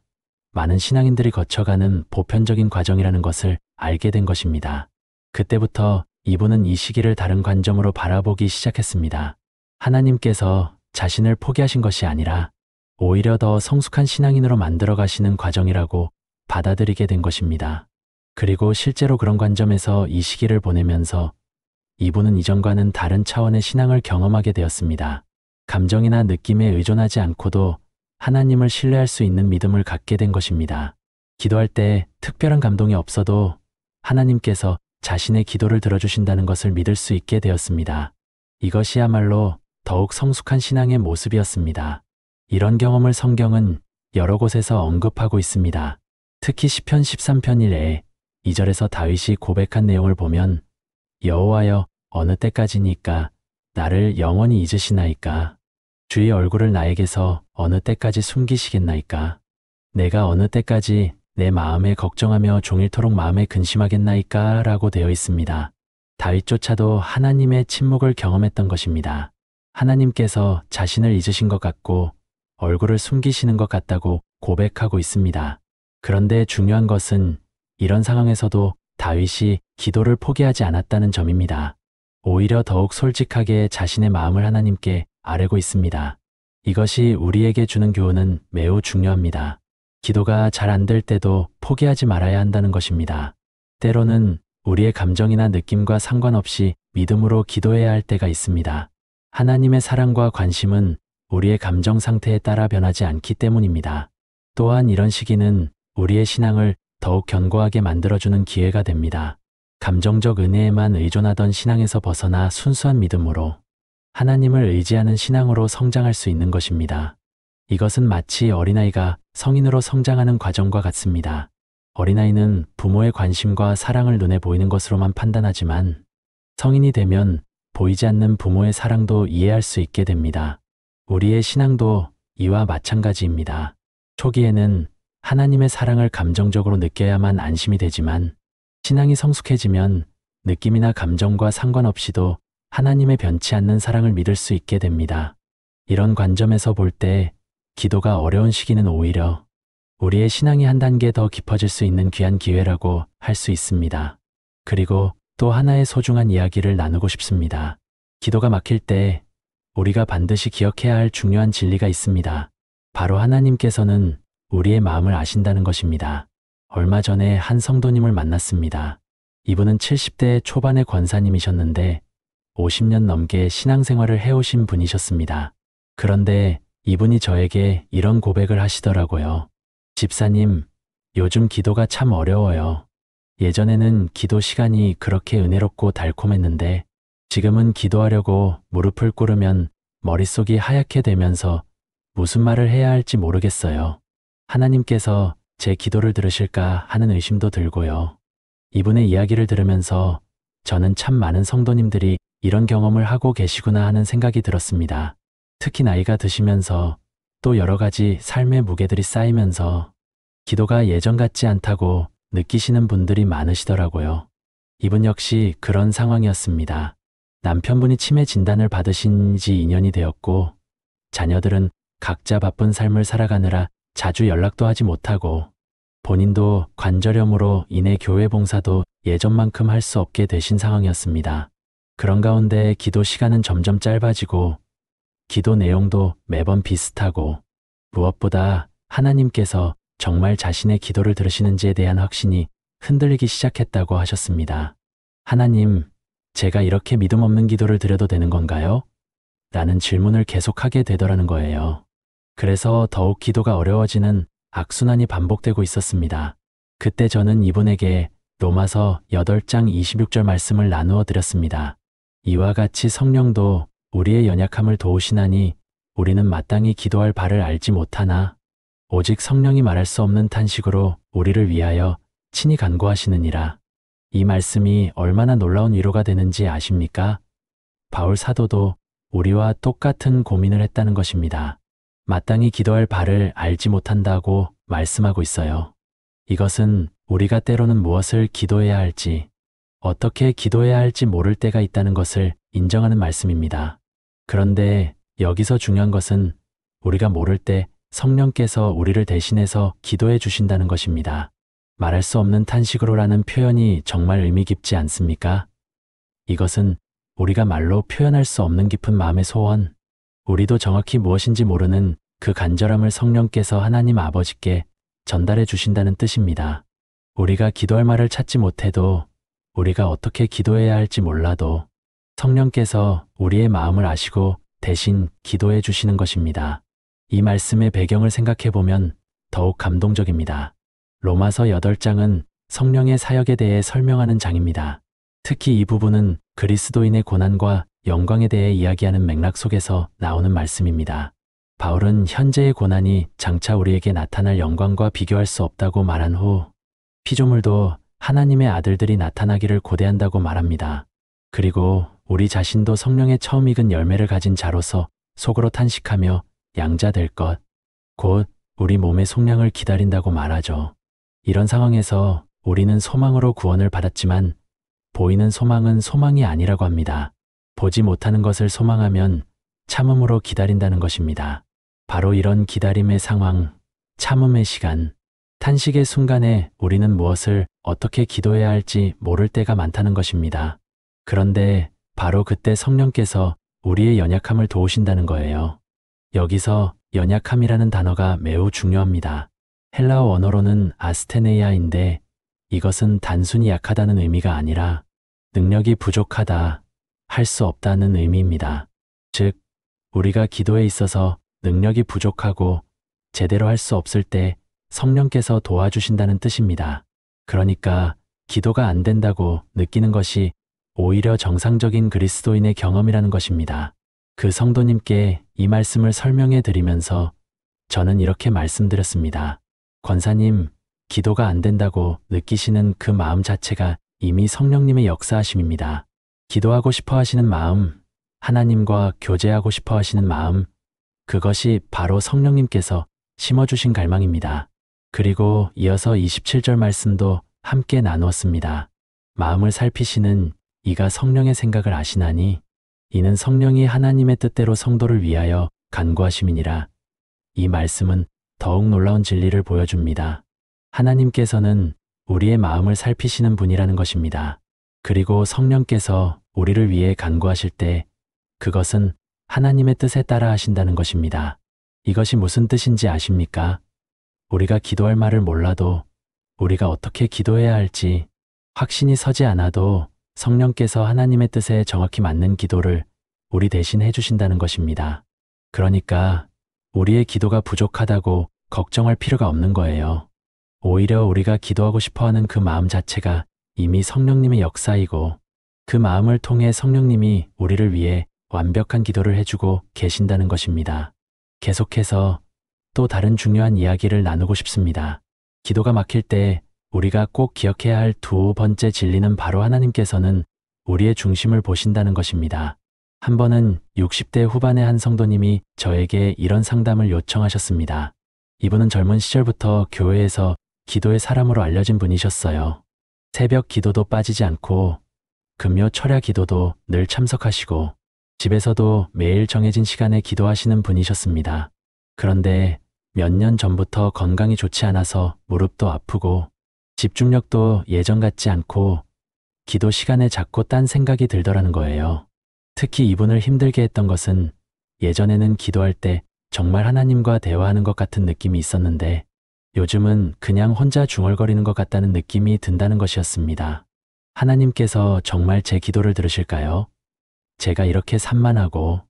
많은 신앙인들이 거쳐가는 보편적인 과정이라는 것을 알게 된 것입니다. 그때부터 이분은 이 시기를 다른 관점으로 바라보기 시작했습니다. 하나님께서 자신을 포기하신 것이 아니라 오히려 더 성숙한 신앙인으로 만들어 가시는 과정이라고 받아들이게 된 것입니다. 그리고 실제로 그런 관점에서 이 시기를 보내면서 이분은 이전과는 다른 차원의 신앙을 경험하게 되었습니다. 감정이나 느낌에 의존하지 않고도 하나님을 신뢰할 수 있는 믿음을 갖게 된 것입니다. 기도할 때 특별한 감동이 없어도 하나님께서 자신의 기도를 들어주신다는 것을 믿을 수 있게 되었습니다. 이것이야말로 더욱 성숙한 신앙의 모습이었습니다. 이런 경험을 성경은 여러 곳에서 언급하고 있습니다. 특히 시편 13편 1에 2절에서 다윗이 고백한 내용을 보면 여호와여 어느 때까지니까 나를 영원히 잊으시나이까 주의 얼굴을 나에게서 어느 때까지 숨기시겠나이까 내가 어느 때까지 내 마음에 걱정하며 종일토록 마음에 근심하겠나이까 라고 되어 있습니다. 다윗조차도 하나님의 침묵을 경험했던 것입니다. 하나님께서 자신을 잊으신 것 같고 얼굴을 숨기시는 것 같다고 고백하고 있습니다. 그런데 중요한 것은 이런 상황에서도 다윗이 기도를 포기하지 않았다는 점입니다. 오히려 더욱 솔직하게 자신의 마음을 하나님께 아뢰고 있습니다. 이것이 우리에게 주는 교훈은 매우 중요합니다. 기도가 잘 안 될 때도 포기하지 말아야 한다는 것입니다. 때로는 우리의 감정이나 느낌과 상관없이 믿음으로 기도해야 할 때가 있습니다. 하나님의 사랑과 관심은 우리의 감정 상태에 따라 변하지 않기 때문입니다. 또한 이런 시기는 우리의 신앙을 더욱 견고하게 만들어주는 기회가 됩니다. 감정적 은혜에만 의존하던 신앙에서 벗어나 순수한 믿음으로 하나님을 의지하는 신앙으로 성장할 수 있는 것입니다. 이것은 마치 어린아이가 성인으로 성장하는 과정과 같습니다. 어린아이는 부모의 관심과 사랑을 눈에 보이는 것으로만 판단하지만 성인이 되면 보이지 않는 부모의 사랑도 이해할 수 있게 됩니다. 우리의 신앙도 이와 마찬가지입니다. 초기에는 하나님의 사랑을 감정적으로 느껴야만 안심이 되지만 신앙이 성숙해지면 느낌이나 감정과 상관없이도 하나님의 변치 않는 사랑을 믿을 수 있게 됩니다. 이런 관점에서 볼 때 기도가 어려운 시기는 오히려 우리의 신앙이 한 단계 더 깊어질 수 있는 귀한 기회라고 할 수 있습니다. 그리고 또 하나의 소중한 이야기를 나누고 싶습니다. 기도가 막힐 때 우리가 반드시 기억해야 할 중요한 진리가 있습니다. 바로 하나님께서는 우리의 마음을 아신다는 것입니다. 얼마 전에 한 성도님을 만났습니다. 이분은 70대 초반의 권사님이셨는데 50년 넘게 신앙생활을 해오신 분이셨습니다. 그런데 이분이 저에게 이런 고백을 하시더라고요. 집사님, 요즘 기도가 참 어려워요. 예전에는 기도 시간이 그렇게 은혜롭고 달콤했는데 지금은 기도하려고 무릎을 꿇으면 머릿속이 하얗게 되면서 무슨 말을 해야 할지 모르겠어요. 하나님께서 제 기도를 들으실까 하는 의심도 들고요. 이분의 이야기를 들으면서 저는 참 많은 성도님들이 이런 경험을 하고 계시구나 하는 생각이 들었습니다. 특히 나이가 드시면서 또 여러 가지 삶의 무게들이 쌓이면서 기도가 예전 같지 않다고 느끼시는 분들이 많으시더라고요. 이분 역시 그런 상황이었습니다. 남편분이 치매 진단을 받으신 지 2년이 되었고 자녀들은 각자 바쁜 삶을 살아가느라 자주 연락도 하지 못하고 본인도 관절염으로 인해 교회 봉사도 예전만큼 할 수 없게 되신 상황이었습니다. 그런 가운데 기도 시간은 점점 짧아지고 기도 내용도 매번 비슷하고 무엇보다 하나님께서 정말 자신의 기도를 들으시는지에 대한 확신이 흔들리기 시작했다고 하셨습니다. 하나님, 제가 이렇게 믿음 없는 기도를 드려도 되는 건가요? 라는 질문을 계속하게 되더라는 거예요. 그래서 더욱 기도가 어려워지는 악순환이 반복되고 있었습니다. 그때 저는 이분에게 로마서 8장 26절 말씀을 나누어 드렸습니다. 이와 같이 성령도 우리의 연약함을 도우시나니 우리는 마땅히 기도할 바를 알지 못하나 오직 성령이 말할 수 없는 탄식으로 우리를 위하여 친히 간구하시느니라. 이 말씀이 얼마나 놀라운 위로가 되는지 아십니까? 바울 사도도 우리와 똑같은 고민을 했다는 것입니다. 마땅히 기도할 바를 알지 못한다고 말씀하고 있어요. 이것은 우리가 때로는 무엇을 기도해야 할지, 어떻게 기도해야 할지 모를 때가 있다는 것을 인정하는 말씀입니다. 그런데 여기서 중요한 것은 우리가 모를 때 성령께서 우리를 대신해서 기도해 주신다는 것입니다. 말할 수 없는 탄식으로라는 표현이 정말 의미 깊지 않습니까? 이것은 우리가 말로 표현할 수 없는 깊은 마음의 소원, 우리도 정확히 무엇인지 모르는 그 간절함을 성령께서 하나님 아버지께 전달해 주신다는 뜻입니다. 우리가 기도할 말을 찾지 못해도, 우리가 어떻게 기도해야 할지 몰라도 성령께서 우리의 마음을 아시고 대신 기도해 주시는 것입니다. 이 말씀의 배경을 생각해 보면 더욱 감동적입니다. 로마서 8장은 성령의 사역에 대해 설명하는 장입니다. 특히 이 부분은 그리스도인의 고난과 영광에 대해 이야기하는 맥락 속에서 나오는 말씀입니다. 바울은 현재의 고난이 장차 우리에게 나타날 영광과 비교할 수 없다고 말한 후 피조물도 하나님의 아들들이 나타나기를 고대한다고 말합니다. 그리고 우리 자신도 성령의 처음 익은 열매를 가진 자로서 속으로 탄식하며 양자될 것, 곧 우리 몸의 속량을 기다린다고 말하죠. 이런 상황에서 우리는 소망으로 구원을 받았지만 보이는 소망은 소망이 아니라고 합니다. 보지 못하는 것을 소망하면 참음으로 기다린다는 것입니다. 바로 이런 기다림의 상황, 참음의 시간, 탄식의 순간에 우리는 무엇을 어떻게 기도해야 할지 모를 때가 많다는 것입니다. 그런데 바로 그때 성령께서 우리의 연약함을 도우신다는 거예요. 여기서 연약함이라는 단어가 매우 중요합니다. 헬라어 언어로는 아스테네이아인데 이것은 단순히 약하다는 의미가 아니라 능력이 부족하다, 할 수 없다는 의미입니다. 즉, 우리가 기도에 있어서 능력이 부족하고 제대로 할 수 없을 때 성령께서 도와주신다는 뜻입니다. 그러니까 기도가 안 된다고 느끼는 것이 오히려 정상적인 그리스도인의 경험이라는 것입니다. 그 성도님께 이 말씀을 설명해 드리면서 저는 이렇게 말씀드렸습니다. 권사님, 기도가 안 된다고 느끼시는 그 마음 자체가 이미 성령님의 역사하심입니다. 기도하고 싶어 하시는 마음, 하나님과 교제하고 싶어 하시는 마음, 그것이 바로 성령님께서 심어주신 갈망입니다. 그리고 이어서 27절 말씀도 함께 나누었습니다. 마음을 살피시는 이가 성령의 생각을 아시나니 이는 성령이 하나님의 뜻대로 성도를 위하여 간구하심이니라. 이 말씀은 더욱 놀라운 진리를 보여줍니다. 하나님께서는 우리의 마음을 살피시는 분이라는 것입니다. 그리고 성령께서 우리를 위해 간구하실 때 그것은 하나님의 뜻에 따라 하신다는 것입니다. 이것이 무슨 뜻인지 아십니까? 우리가 기도할 말을 몰라도, 우리가 어떻게 기도해야 할지 확신이 서지 않아도 성령께서 하나님의 뜻에 정확히 맞는 기도를 우리 대신 해주신다는 것입니다. 그러니까 우리의 기도가 부족하다고 걱정할 필요가 없는 거예요. 오히려 우리가 기도하고 싶어하는 그 마음 자체가 이미 성령님의 역사이고 그 마음을 통해 성령님이 우리를 위해 완벽한 기도를 해주고 계신다는 것입니다. 계속해서 또 다른 중요한 이야기를 나누고 싶습니다. 기도가 막힐 때 우리가 꼭 기억해야 할 두 번째 진리는 바로 하나님께서는 우리의 중심을 보신다는 것입니다. 한 번은 60대 후반의 한 성도님이 저에게 이런 상담을 요청하셨습니다. 이분은 젊은 시절부터 교회에서 기도의 사람으로 알려진 분이셨어요. 새벽 기도도 빠지지 않고 금요 철야 기도도 늘 참석하시고 집에서도 매일 정해진 시간에 기도하시는 분이셨습니다. 그런데 몇 년 전부터 건강이 좋지 않아서 무릎도 아프고 집중력도 예전 같지 않고 기도 시간에 자꾸 딴 생각이 들더라는 거예요. 특히 이분을 힘들게 했던 것은 예전에는 기도할 때 정말 하나님과 대화하는 것 같은 느낌이 있었는데 요즘은 그냥 혼자 중얼거리는 것 같다는 느낌이 든다는 것이었습니다. 하나님께서 정말 제 기도를 들으실까요? 제가 이렇게 산만하고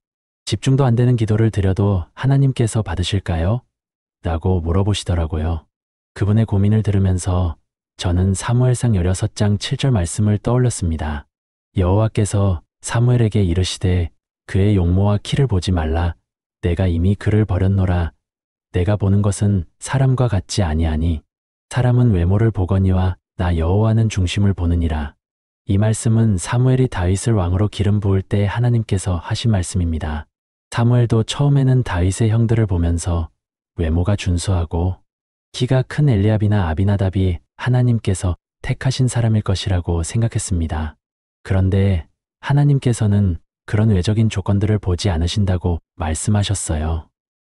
집중도 안 되는 기도를 드려도 하나님께서 받으실까요? 라고 물어보시더라고요. 그분의 고민을 들으면서 저는 사무엘상 16장 7절 말씀을 떠올렸습니다. 여호와께서 사무엘에게 이르시되 그의 용모와 키를 보지 말라. 내가 이미 그를 버렸노라. 내가 보는 것은 사람과 같지 아니하니 사람은 외모를 보거니와 나 여호와는 중심을 보느니라. 이 말씀은 사무엘이 다윗을 왕으로 기름 부을 때 하나님께서 하신 말씀입니다. 사무엘도 처음에는 다윗의 형들을 보면서 외모가 준수하고 키가 큰 엘리압이나 아비나답이 하나님께서 택하신 사람일 것이라고 생각했습니다. 그런데 하나님께서는 그런 외적인 조건들을 보지 않으신다고 말씀하셨어요.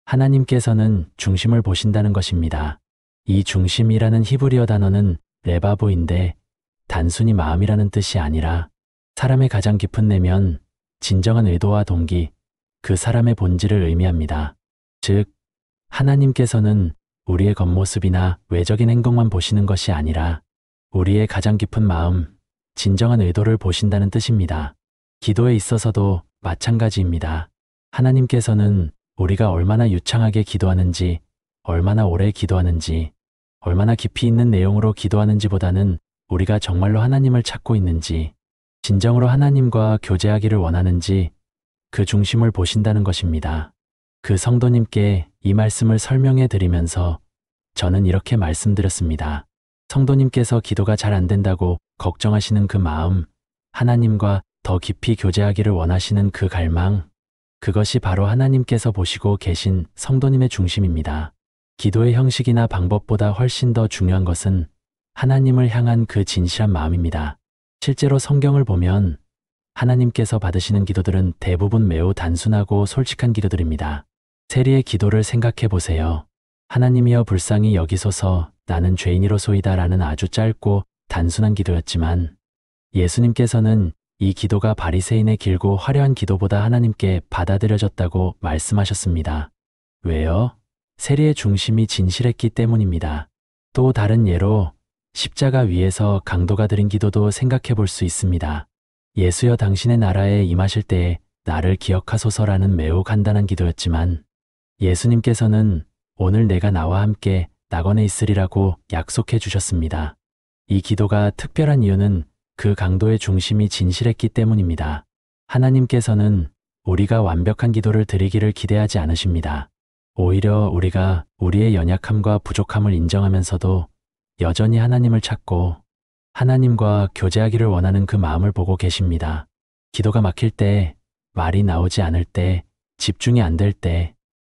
하나님께서는 중심을 보신다는 것입니다. 이 중심이라는 히브리어 단어는 레바보인데 단순히 마음이라는 뜻이 아니라 사람의 가장 깊은 내면, 진정한 의도와 동기, 그 사람의 본질을 의미합니다. 즉, 하나님께서는 우리의 겉모습이나 외적인 행동만 보시는 것이 아니라 우리의 가장 깊은 마음, 진정한 의도를 보신다는 뜻입니다. 기도에 있어서도 마찬가지입니다. 하나님께서는 우리가 얼마나 유창하게 기도하는지, 얼마나 오래 기도하는지, 얼마나 깊이 있는 내용으로 기도하는지보다는 우리가 정말로 하나님을 찾고 있는지, 진정으로 하나님과 교제하기를 원하는지 그 중심을 보신다는 것입니다. 그 성도님께 이 말씀을 설명해 드리면서 저는 이렇게 말씀드렸습니다. 성도님께서 기도가 잘 안 된다고 걱정하시는 그 마음, 하나님과 더 깊이 교제하기를 원하시는 그 갈망, 그것이 바로 하나님께서 보시고 계신 성도님의 중심입니다. 기도의 형식이나 방법보다 훨씬 더 중요한 것은 하나님을 향한 그 진실한 마음입니다. 실제로 성경을 보면 하나님께서 받으시는 기도들은 대부분 매우 단순하고 솔직한 기도들입니다. 세리의 기도를 생각해 보세요. 하나님이여 불쌍히 여기소서 나는 죄인이로소이다 라는 아주 짧고 단순한 기도였지만 예수님께서는 이 기도가 바리새인의 길고 화려한 기도보다 하나님께 받아들여졌다고 말씀하셨습니다. 왜요? 세리의 중심이 진실했기 때문입니다. 또 다른 예로 십자가 위에서 강도가 드린 기도도 생각해 볼 수 있습니다. 예수여 당신의 나라에 임하실 때에 나를 기억하소서라는 매우 간단한 기도였지만 예수님께서는 오늘 내가 나와 함께 낙원에 있으리라고 약속해 주셨습니다. 이 기도가 특별한 이유는 그 강도의 중심이 진실했기 때문입니다. 하나님께서는 우리가 완벽한 기도를 드리기를 기대하지 않으십니다. 오히려 우리가 우리의 연약함과 부족함을 인정하면서도 여전히 하나님을 찾고 하나님과 교제하기를 원하는 그 마음을 보고 계십니다. 기도가 막힐 때, 말이 나오지 않을 때, 집중이 안 될 때,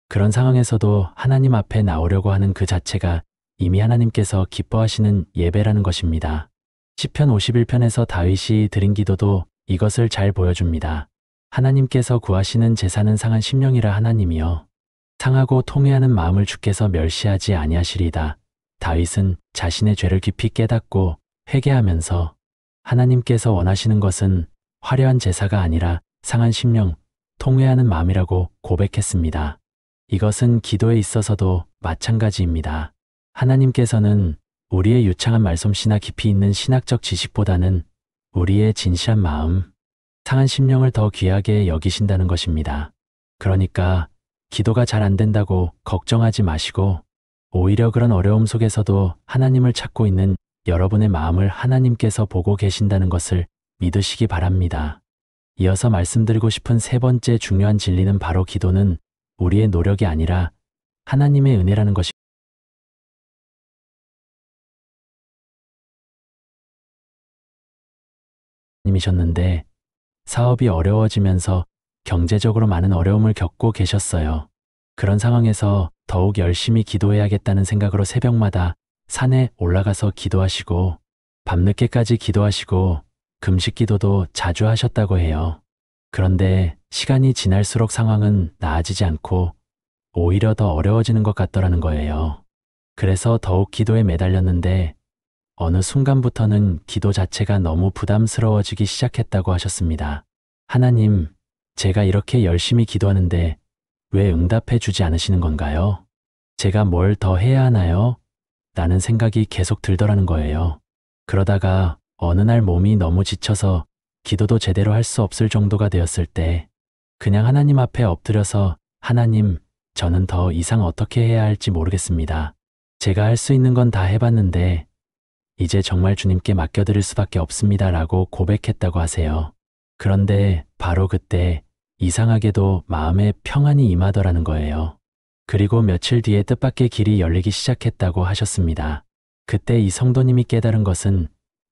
그런 상황에서도 하나님 앞에 나오려고 하는 그 자체가 이미 하나님께서 기뻐하시는 예배라는 것입니다. 시편 51편에서 다윗이 드린 기도도 이것을 잘 보여줍니다. 하나님께서 구하시는 제사는 상한 심령이라 하나님이여 상하고 통회하는 마음을 주께서 멸시하지 아니하시리이다. 다윗은 자신의 죄를 깊이 깨닫고 회개하면서 하나님께서 원하시는 것은 화려한 제사가 아니라 상한 심령, 통회하는 마음이라고 고백했습니다. 이것은 기도에 있어서도 마찬가지입니다. 하나님께서는 우리의 유창한 말솜씨나 깊이 있는 신학적 지식보다는 우리의 진실한 마음, 상한 심령을 더 귀하게 여기신다는 것입니다. 그러니까 기도가 잘 안 된다고 걱정하지 마시고 오히려 그런 어려움 속에서도 하나님을 찾고 있는 여러분의 마음을 하나님께서 보고 계신다는 것을 믿으시기 바랍니다. 이어서 말씀드리고 싶은 세 번째 중요한 진리는 바로 기도는 우리의 노력이 아니라 하나님의 은혜라는 것입니다. 님이셨는데 사업이 어려워지면서 경제적으로 많은 어려움을 겪고 계셨어요. 그런 상황에서 더욱 열심히 기도해야겠다는 생각으로 새벽마다 산에 올라가서 기도하시고 밤늦게까지 기도하시고 금식 기도도 자주 하셨다고 해요. 그런데 시간이 지날수록 상황은 나아지지 않고 오히려 더 어려워지는 것 같더라는 거예요. 그래서 더욱 기도에 매달렸는데 어느 순간부터는 기도 자체가 너무 부담스러워지기 시작했다고 하셨습니다. 하나님, 제가 이렇게 열심히 기도하는데 왜 응답해 주지 않으시는 건가요? 제가 뭘 더 해야 하나요? 라는 생각이 계속 들더라는 거예요. 그러다가 어느 날 몸이 너무 지쳐서 기도도 제대로 할 수 없을 정도가 되었을 때 그냥 하나님 앞에 엎드려서 하나님, 저는 더 이상 어떻게 해야 할지 모르겠습니다. 제가 할 수 있는 건 다 해봤는데 이제 정말 주님께 맡겨드릴 수밖에 없습니다 라고 고백했다고 하세요. 그런데 바로 그때 이상하게도 마음에 평안이 임하더라는 거예요. 그리고 며칠 뒤에 뜻밖의 길이 열리기 시작했다고 하셨습니다. 그때 이 성도님이 깨달은 것은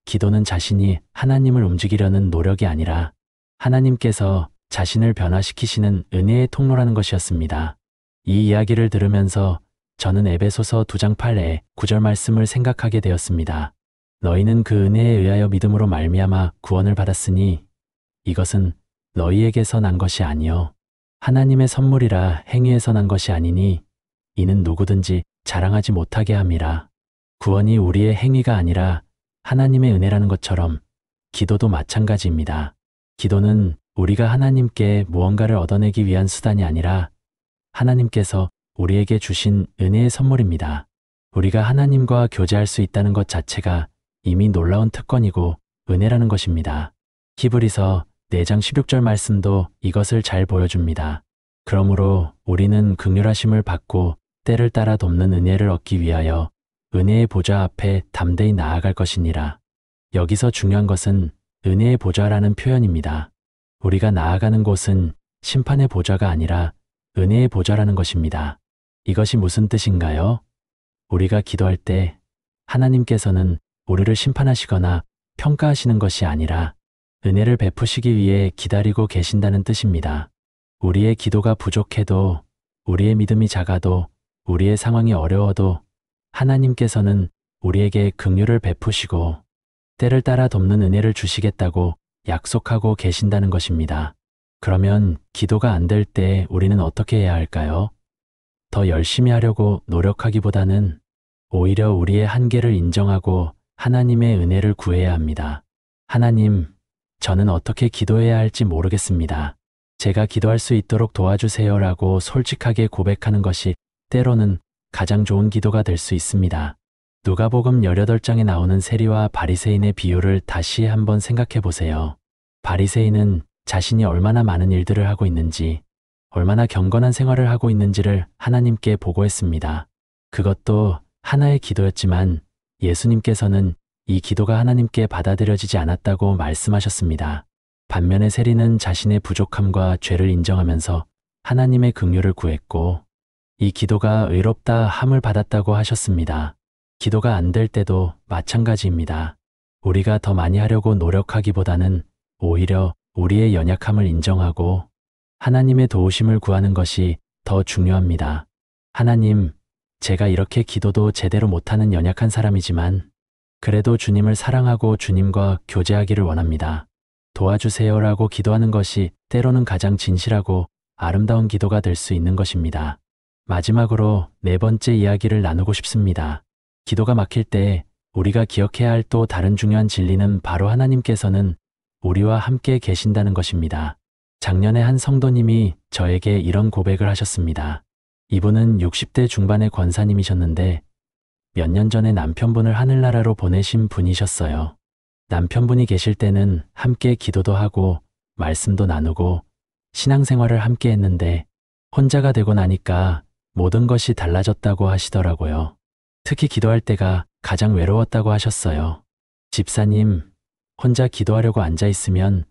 기도는 자신이 하나님을 움직이려는 노력이 아니라 하나님께서 자신을 변화시키시는 은혜의 통로라는 것이었습니다. 이 이야기를 들으면서 저는 에베소서 2장 8에 9절 말씀을 생각하게 되었습니다. 너희는 그 은혜에 의하여 믿음으로 말미암아 구원을 받았으니 이것은 너희에게서 난 것이 아니요 하나님의 선물이라 행위에서 난 것이 아니니 이는 누구든지 자랑하지 못하게 함이라. 구원이 우리의 행위가 아니라 하나님의 은혜라는 것처럼 기도도 마찬가지입니다. 기도는 우리가 하나님께 무언가를 얻어내기 위한 수단이 아니라 하나님께서 우리에게 주신 은혜의 선물입니다. 우리가 하나님과 교제할 수 있다는 것 자체가 이미 놀라운 특권이고 은혜라는 것입니다. 히브리서 4장 16절 말씀도 이것을 잘 보여줍니다. 그러므로 우리는 긍휼하심을 받고 때를 따라 돕는 은혜를 얻기 위하여 은혜의 보좌 앞에 담대히 나아갈 것이니라. 여기서 중요한 것은 은혜의 보좌라는 표현입니다. 우리가 나아가는 곳은 심판의 보좌가 아니라 은혜의 보좌라는 것입니다. 이것이 무슨 뜻인가요? 우리가 기도할 때 하나님께서는 우리를 심판하시거나 평가하시는 것이 아니라 은혜를 베푸시기 위해 기다리고 계신다는 뜻입니다. 우리의 기도가 부족해도, 우리의 믿음이 작아도, 우리의 상황이 어려워도 하나님께서는 우리에게 긍휼을 베푸시고 때를 따라 돕는 은혜를 주시겠다고 약속하고 계신다는 것입니다. 그러면 기도가 안 될 때 우리는 어떻게 해야 할까요? 더 열심히 하려고 노력하기보다는 오히려 우리의 한계를 인정하고 하나님의 은혜를 구해야 합니다. 하나님, 저는 어떻게 기도해야 할지 모르겠습니다. 제가 기도할 수 있도록 도와주세요라고 솔직하게 고백하는 것이 때로는 가장 좋은 기도가 될 수 있습니다. 누가복음 18장에 나오는 세리와 바리새인의 비유를 다시 한번 생각해 보세요. 바리새인은 자신이 얼마나 많은 일들을 하고 있는지, 얼마나 경건한 생활을 하고 있는지를 하나님께 보고했습니다. 그것도 하나의 기도였지만 예수님께서는 이 기도가 하나님께 받아들여지지 않았다고 말씀하셨습니다. 반면에 세리는 자신의 부족함과 죄를 인정하면서 하나님의 긍휼을 구했고 이 기도가 의롭다 함을 받았다고 하셨습니다. 기도가 안 될 때도 마찬가지입니다. 우리가 더 많이 하려고 노력하기보다는 오히려 우리의 연약함을 인정하고 하나님의 도우심을 구하는 것이 더 중요합니다. 하나님, 제가 이렇게 기도도 제대로 못하는 연약한 사람이지만 그래도 주님을 사랑하고 주님과 교제하기를 원합니다. 도와주세요라고 기도하는 것이 때로는 가장 진실하고 아름다운 기도가 될 수 있는 것입니다. 마지막으로 4번째 이야기를 나누고 싶습니다. 기도가 막힐 때 우리가 기억해야 할 또 다른 중요한 진리는 바로 하나님께서는 우리와 함께 계신다는 것입니다. 작년에 한 성도님이 저에게 이런 고백을 하셨습니다. 이분은 60대 중반의 권사님이셨는데 몇 년 전에 남편분을 하늘나라로 보내신 분이셨어요. 남편분이 계실 때는 함께 기도도 하고 말씀도 나누고 신앙생활을 함께 했는데 혼자가 되고 나니까 모든 것이 달라졌다고 하시더라고요. 특히 기도할 때가 가장 외로웠다고 하셨어요. 집사님, 혼자 기도하려고 앉아 있으면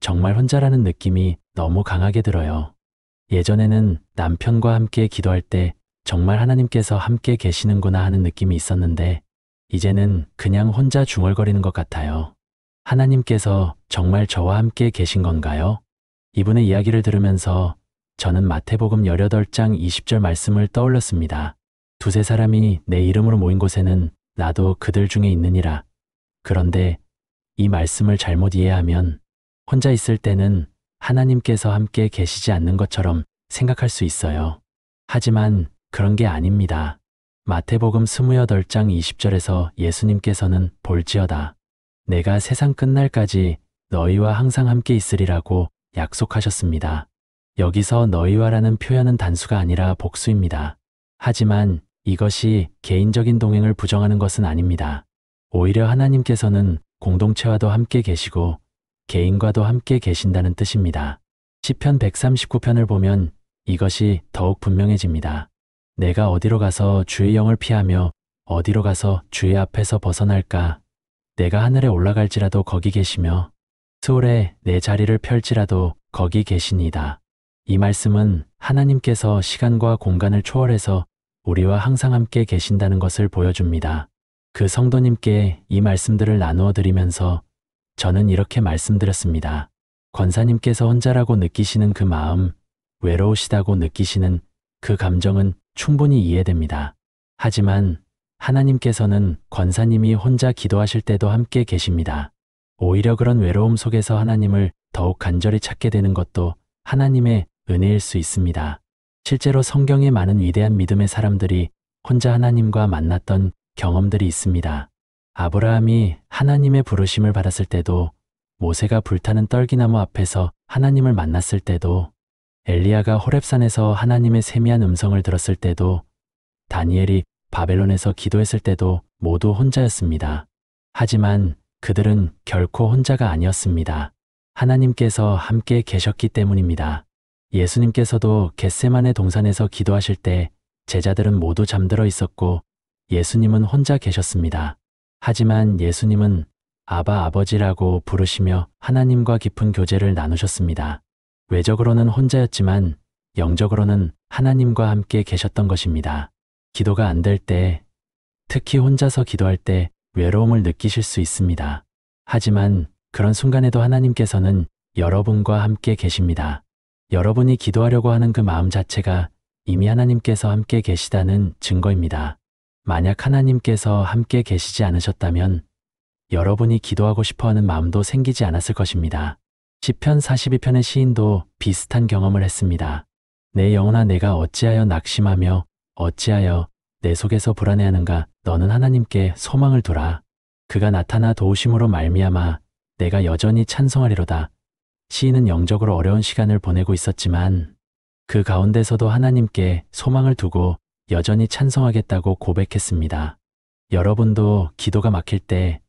정말 혼자라는 느낌이 너무 강하게 들어요. 예전에는 남편과 함께 기도할 때 정말 하나님께서 함께 계시는구나 하는 느낌이 있었는데 이제는 그냥 혼자 중얼거리는 것 같아요. 하나님께서 정말 저와 함께 계신 건가요? 이분의 이야기를 들으면서 저는 마태복음 18장 20절 말씀을 떠올렸습니다. 두세 사람이 내 이름으로 모인 곳에는 나도 그들 중에 있느니라. 그런데 이 말씀을 잘못 이해하면 혼자 있을 때는 하나님께서 함께 계시지 않는 것처럼 생각할 수 있어요. 하지만 그런 게 아닙니다. 마태복음 28장 20절에서 예수님께서는 볼지어다. 내가 세상 끝날까지 너희와 항상 함께 있으리라고 약속하셨습니다. 여기서 너희와라는 표현은 단수가 아니라 복수입니다. 하지만 이것이 개인적인 동행을 부정하는 것은 아닙니다. 오히려 하나님께서는 공동체와도 함께 계시고 개인과도 함께 계신다는 뜻입니다. 시편 139편을 보면 이것이 더욱 분명해집니다. 내가 어디로 가서 주의 영을 피하며 어디로 가서 주의 앞에서 벗어날까? 내가 하늘에 올라갈지라도 거기 계시며 스올에 내 자리를 펼지라도 거기 계시니이다. 이 말씀은 하나님께서 시간과 공간을 초월해서 우리와 항상 함께 계신다는 것을 보여줍니다. 그 성도님께 이 말씀들을 나누어 드리면서 저는 이렇게 말씀드렸습니다. 권사님께서 혼자라고 느끼시는 그 마음, 외로우시다고 느끼시는 그 감정은 충분히 이해됩니다. 하지만 하나님께서는 권사님이 혼자 기도하실 때도 함께 계십니다. 오히려 그런 외로움 속에서 하나님을 더욱 간절히 찾게 되는 것도 하나님의 은혜일 수 있습니다. 실제로 성경에 많은 위대한 믿음의 사람들이 혼자 하나님과 만났던 경험들이 있습니다. 아브라함이 하나님의 부르심을 받았을 때도, 모세가 불타는 떨기나무 앞에서 하나님을 만났을 때도, 엘리야가 호렙산에서 하나님의 세미한 음성을 들었을 때도, 다니엘이 바벨론에서 기도했을 때도 모두 혼자였습니다. 하지만 그들은 결코 혼자가 아니었습니다. 하나님께서 함께 계셨기 때문입니다. 예수님께서도 겟세마네 동산에서 기도하실 때 제자들은 모두 잠들어 있었고 예수님은 혼자 계셨습니다. 하지만 예수님은 아바 아버지라고 부르시며 하나님과 깊은 교제를 나누셨습니다. 외적으로는 혼자였지만 영적으로는 하나님과 함께 계셨던 것입니다. 기도가 안 될 때, 특히 혼자서 기도할 때 외로움을 느끼실 수 있습니다. 하지만 그런 순간에도 하나님께서는 여러분과 함께 계십니다. 여러분이 기도하려고 하는 그 마음 자체가 이미 하나님께서 함께 계시다는 증거입니다. 만약 하나님께서 함께 계시지 않으셨다면 여러분이 기도하고 싶어하는 마음도 생기지 않았을 것입니다. 시편 42편의 시인도 비슷한 경험을 했습니다. 내 영혼아, 내가 어찌하여 낙심하며 어찌하여 내 속에서 불안해하는가. 너는 하나님께 소망을 두라. 그가 나타나 도우심으로 말미암아 내가 여전히 찬송하리로다. 시인은 영적으로 어려운 시간을 보내고 있었지만 그 가운데서도 하나님께 소망을 두고 여전히 찬송하겠다고 고백했습니다. 여러분도 기도가 막힐 때,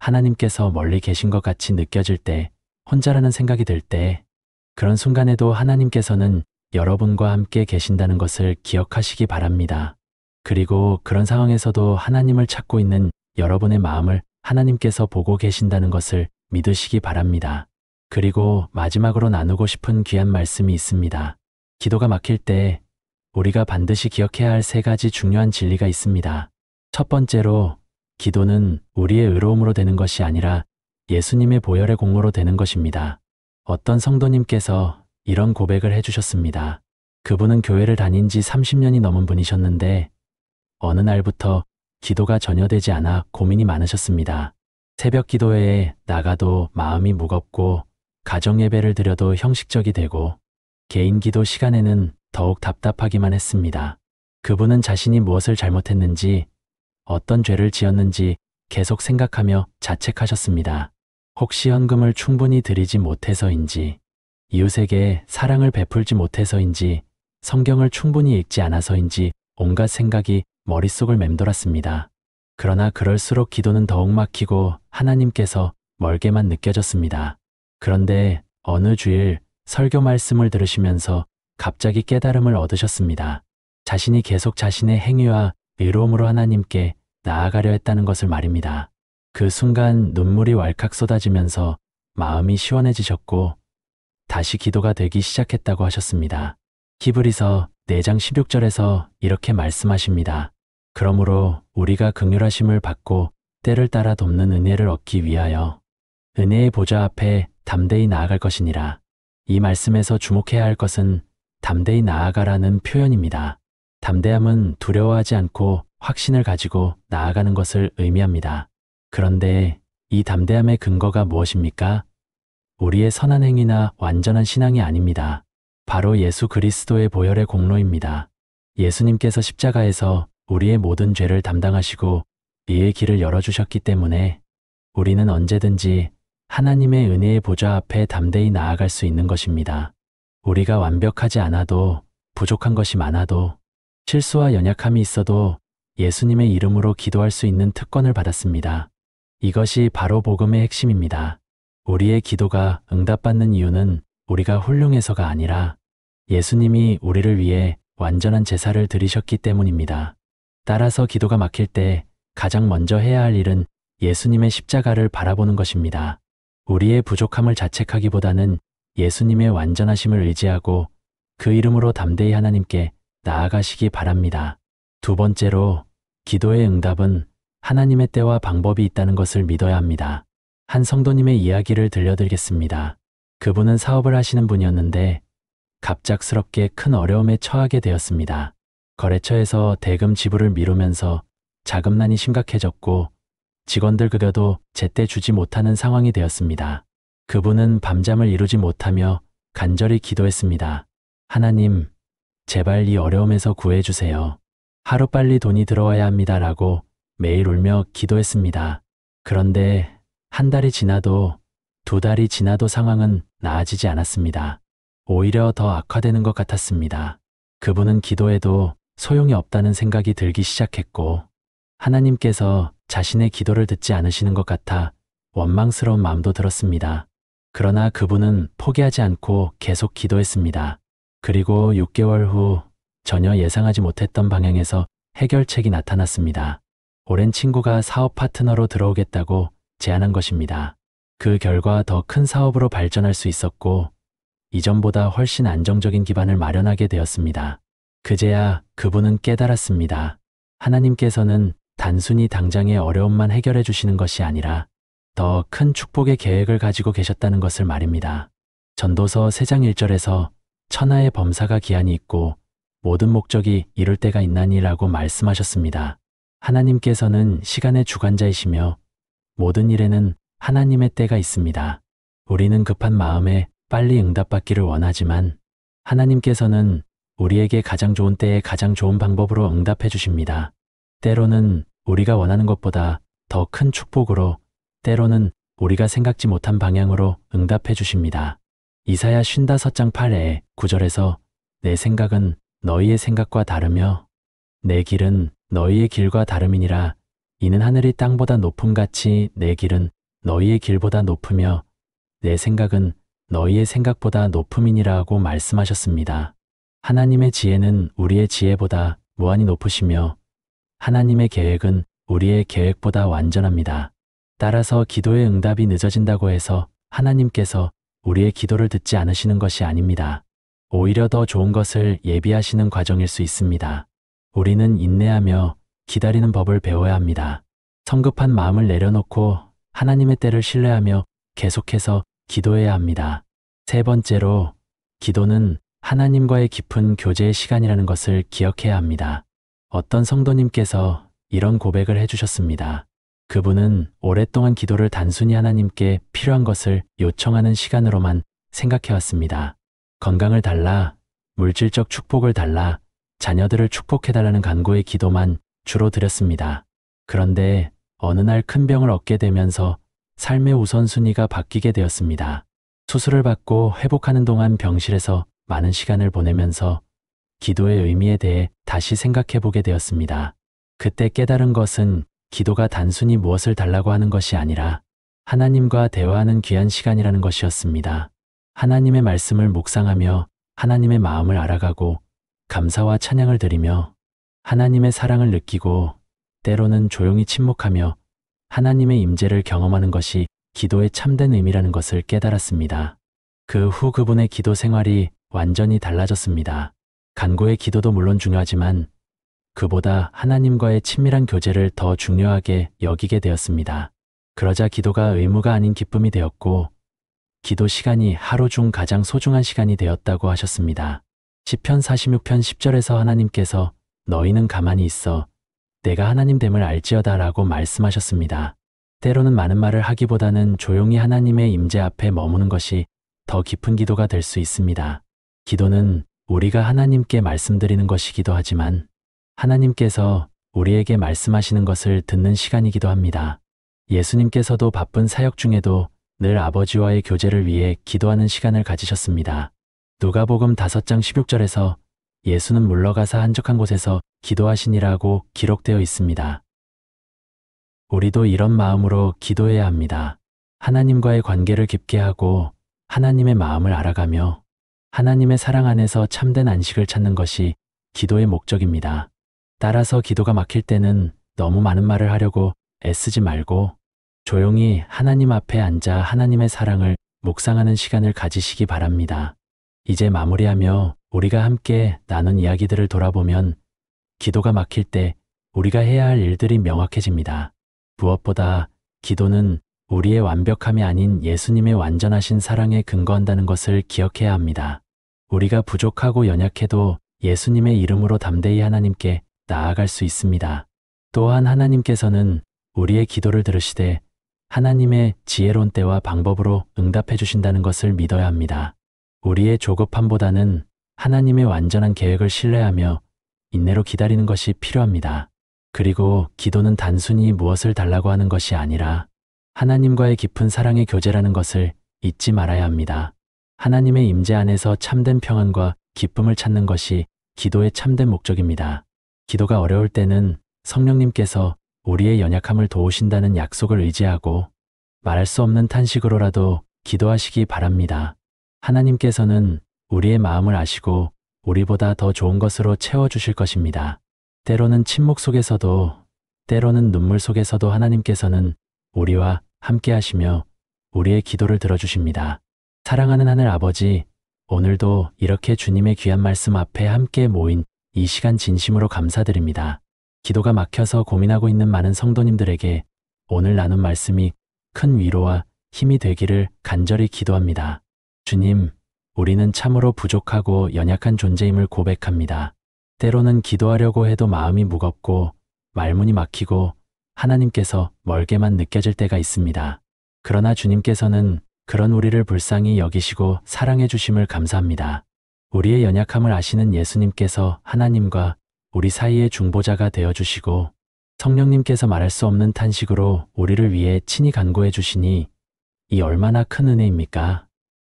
하나님께서 멀리 계신 것 같이 느껴질 때, 혼자라는 생각이 들 때, 그런 순간에도 하나님께서는 여러분과 함께 계신다는 것을 기억하시기 바랍니다. 그리고 그런 상황에서도 하나님을 찾고 있는 여러분의 마음을 하나님께서 보고 계신다는 것을 믿으시기 바랍니다. 그리고 마지막으로 나누고 싶은 귀한 말씀이 있습니다. 기도가 막힐 때 우리가 반드시 기억해야 할 3가지 중요한 진리가 있습니다. 첫 번째로, 기도는 우리의 의로움으로 되는 것이 아니라 예수님의 보혈의 공로로 되는 것입니다. 어떤 성도님께서 이런 고백을 해주셨습니다. 그분은 교회를 다닌 지 30년이 넘은 분이셨는데 어느 날부터 기도가 전혀 되지 않아 고민이 많으셨습니다. 새벽 기도회에 나가도 마음이 무겁고 가정 예배를 드려도 형식적이 되고 개인 기도 시간에는 더욱 답답하기만 했습니다. 그분은 자신이 무엇을 잘못했는지, 어떤 죄를 지었는지 계속 생각하며 자책하셨습니다. 혹시 헌금을 충분히 드리지 못해서인지, 이웃에게 사랑을 베풀지 못해서인지, 성경을 충분히 읽지 않아서인지 온갖 생각이 머릿속을 맴돌았습니다. 그러나 그럴수록 기도는 더욱 막히고 하나님께서 멀게만 느껴졌습니다. 그런데 어느 주일 설교 말씀을 들으시면서 갑자기 깨달음을 얻으셨습니다. 자신이 계속 자신의 행위와 의로움으로 하나님께 나아가려 했다는 것을 말입니다. 그 순간 눈물이 왈칵 쏟아지면서 마음이 시원해지셨고 다시 기도가 되기 시작했다고 하셨습니다. 히브리서 4장 16절에서 이렇게 말씀하십니다. 그러므로 우리가 긍휼하심을 받고 때를 따라 돕는 은혜를 얻기 위하여 은혜의 보좌 앞에 담대히 나아갈 것이니라. 이 말씀에서 주목해야 할 것은 담대히 나아가라는 표현입니다. 담대함은 두려워하지 않고 확신을 가지고 나아가는 것을 의미합니다. 그런데 이 담대함의 근거가 무엇입니까? 우리의 선한 행위나 완전한 신앙이 아닙니다. 바로 예수 그리스도의 보혈의 공로입니다. 예수님께서 십자가에서 우리의 모든 죄를 담당하시고 이의 길을 열어주셨기 때문에 우리는 언제든지 하나님의 은혜의 보좌 앞에 담대히 나아갈 수 있는 것입니다. 우리가 완벽하지 않아도, 부족한 것이 많아도, 실수와 연약함이 있어도 예수님의 이름으로 기도할 수 있는 특권을 받았습니다. 이것이 바로 복음의 핵심입니다. 우리의 기도가 응답받는 이유는 우리가 훌륭해서가 아니라 예수님이 우리를 위해 완전한 제사를 드리셨기 때문입니다. 따라서 기도가 막힐 때 가장 먼저 해야 할 일은 예수님의 십자가를 바라보는 것입니다. 우리의 부족함을 자책하기보다는 예수님의 완전하심을 의지하고 그 이름으로 담대히 하나님께 나아가시기 바랍니다. 두 번째로, 기도의 응답은 하나님의 때와 방법이 있다는 것을 믿어야 합니다. 한 성도님의 이야기를 들려드리겠습니다. 그분은 사업을 하시는 분이었는데 갑작스럽게 큰 어려움에 처하게 되었습니다. 거래처에서 대금 지불을 미루면서 자금난이 심각해졌고 직원들 급여도 제때 주지 못하는 상황이 되었습니다. 그분은 밤잠을 이루지 못하며 간절히 기도했습니다. 하나님, 제발 이 어려움에서 구해주세요. 하루빨리 돈이 들어와야 합니다라고 매일 울며 기도했습니다. 그런데 한 달이 지나도 두 달이 지나도 상황은 나아지지 않았습니다. 오히려 더 악화되는 것 같았습니다. 그분은 기도해도 소용이 없다는 생각이 들기 시작했고 하나님께서 자신의 기도를 듣지 않으시는 것 같아 원망스러운 마음도 들었습니다. 그러나 그분은 포기하지 않고 계속 기도했습니다. 그리고 6개월 후 전혀 예상하지 못했던 방향에서 해결책이 나타났습니다. 오랜 친구가 사업 파트너로 들어오겠다고 제안한 것입니다. 그 결과 더 큰 사업으로 발전할 수 있었고 이전보다 훨씬 안정적인 기반을 마련하게 되었습니다. 그제야 그분은 깨달았습니다. 하나님께서는 단순히 당장의 어려움만 해결해 주시는 것이 아니라 더 큰 축복의 계획을 가지고 계셨다는 것을 말입니다. 전도서 3장 1절에서 천하의 범사가 기한이 있고 모든 목적이 이룰 때가 있나니라고 말씀하셨습니다. 하나님께서는 시간의 주관자이시며 모든 일에는 하나님의 때가 있습니다. 우리는 급한 마음에 빨리 응답받기를 원하지만 하나님께서는 우리에게 가장 좋은 때에 가장 좋은 방법으로 응답해 주십니다. 때로는 우리가 원하는 것보다 더 큰 축복으로, 때로는 우리가 생각지 못한 방향으로 응답해 주십니다. 이사야 55장 8에 9절에서 내 생각은 너희의 생각과 다르며 내 길은 너희의 길과 다름이니라. 이는 하늘이 땅보다 높음같이 내 길은 너희의 길보다 높으며 내 생각은 너희의 생각보다 높음이니라고 말씀하셨습니다. 하나님의 지혜는 우리의 지혜보다 무한히 높으시며 하나님의 계획은 우리의 계획보다 완전합니다. 따라서 기도의 응답이 늦어진다고 해서 하나님께서 우리의 기도를 듣지 않으시는 것이 아닙니다. 오히려 더 좋은 것을 예비하시는 과정일 수 있습니다. 우리는 인내하며 기다리는 법을 배워야 합니다. 성급한 마음을 내려놓고 하나님의 때를 신뢰하며 계속해서 기도해야 합니다. 세 번째로, 기도는 하나님과의 깊은 교제의 시간이라는 것을 기억해야 합니다. 어떤 성도님께서 이런 고백을 해주셨습니다. 그분은 오랫동안 기도를 단순히 하나님께 필요한 것을 요청하는 시간으로만 생각해왔습니다. 건강을 달라, 물질적 축복을 달라, 자녀들을 축복해달라는 간구의 기도만 주로 드렸습니다. 그런데 어느 날 큰 병을 얻게 되면서 삶의 우선순위가 바뀌게 되었습니다. 수술을 받고 회복하는 동안 병실에서 많은 시간을 보내면서 기도의 의미에 대해 다시 생각해 보게 되었습니다. 그때 깨달은 것은 기도가 단순히 무엇을 달라고 하는 것이 아니라 하나님과 대화하는 귀한 시간이라는 것이었습니다. 하나님의 말씀을 묵상하며 하나님의 마음을 알아가고 감사와 찬양을 드리며 하나님의 사랑을 느끼고 때로는 조용히 침묵하며 하나님의 임재를 경험하는 것이 기도의 참된 의미라는 것을 깨달았습니다. 그 후 그분의 기도 생활이 완전히 달라졌습니다. 간구의 기도도 물론 중요하지만 그보다 하나님과의 친밀한 교제를 더 중요하게 여기게 되었습니다. 그러자 기도가 의무가 아닌 기쁨이 되었고 기도 시간이 하루 중 가장 소중한 시간이 되었다고 하셨습니다. 시편 46편 10절에서 하나님께서 너희는 가만히 있어 내가 하나님 됨을 알지어다 라고 말씀하셨습니다. 때로는 많은 말을 하기보다는 조용히 하나님의 임재 앞에 머무는 것이 더 깊은 기도가 될 수 있습니다. 기도는 우리가 하나님께 말씀드리는 것이기도 하지만 하나님께서 우리에게 말씀하시는 것을 듣는 시간이기도 합니다. 예수님께서도 바쁜 사역 중에도 늘 아버지와의 교제를 위해 기도하는 시간을 가지셨습니다. 누가복음 5장 16절에서 예수는 물러가사 한적한 곳에서 기도하시니라고 기록되어 있습니다. 우리도 이런 마음으로 기도해야 합니다. 하나님과의 관계를 깊게 하고 하나님의 마음을 알아가며 하나님의 사랑 안에서 참된 안식을 찾는 것이 기도의 목적입니다. 따라서 기도가 막힐 때는 너무 많은 말을 하려고 애쓰지 말고 조용히 하나님 앞에 앉아 하나님의 사랑을 묵상하는 시간을 가지시기 바랍니다. 이제 마무리하며 우리가 함께 나눈 이야기들을 돌아보면 기도가 막힐 때 우리가 해야 할 일들이 명확해집니다. 무엇보다 기도는 우리의 완벽함이 아닌 예수님의 완전하신 사랑에 근거한다는 것을 기억해야 합니다. 우리가 부족하고 연약해도 예수님의 이름으로 담대히 하나님께 나아갈 수 있습니다. 또한 하나님께서는 우리의 기도를 들으시되 하나님의 지혜로운 때와 방법으로 응답해 주신다는 것을 믿어야 합니다. 우리의 조급함보다는 하나님의 완전한 계획을 신뢰하며 인내로 기다리는 것이 필요합니다. 그리고 기도는 단순히 무엇을 달라고 하는 것이 아니라 하나님과의 깊은 사랑의 교제라는 것을 잊지 말아야 합니다. 하나님의 임재 안에서 참된 평안과 기쁨을 찾는 것이 기도의 참된 목적입니다. 기도가 어려울 때는 성령님께서 우리의 연약함을 도우신다는 약속을 의지하고 말할 수 없는 탄식으로라도 기도하시기 바랍니다. 하나님께서는 우리의 마음을 아시고 우리보다 더 좋은 것으로 채워주실 것입니다. 때로는 침묵 속에서도, 때로는 눈물 속에서도 하나님께서는 우리와 함께 하시며 우리의 기도를 들어주십니다. 사랑하는 하늘 아버지, 오늘도 이렇게 주님의 귀한 말씀 앞에 함께 모인 이 시간 진심으로 감사드립니다. 기도가 막혀서 고민하고 있는 많은 성도님들에게 오늘 나눈 말씀이 큰 위로와 힘이 되기를 간절히 기도합니다. 주님, 우리는 참으로 부족하고 연약한 존재임을 고백합니다. 때로는 기도하려고 해도 마음이 무겁고 말문이 막히고 하나님께서 멀게만 느껴질 때가 있습니다. 그러나 주님께서는 그런 우리를 불쌍히 여기시고 사랑해 주심을 감사합니다. 우리의 연약함을 아시는 예수님께서 하나님과 우리 사이의 중보자가 되어 주시고 성령님께서 말할 수 없는 탄식으로 우리를 위해 친히 간구해 주시니 이 얼마나 큰 은혜입니까?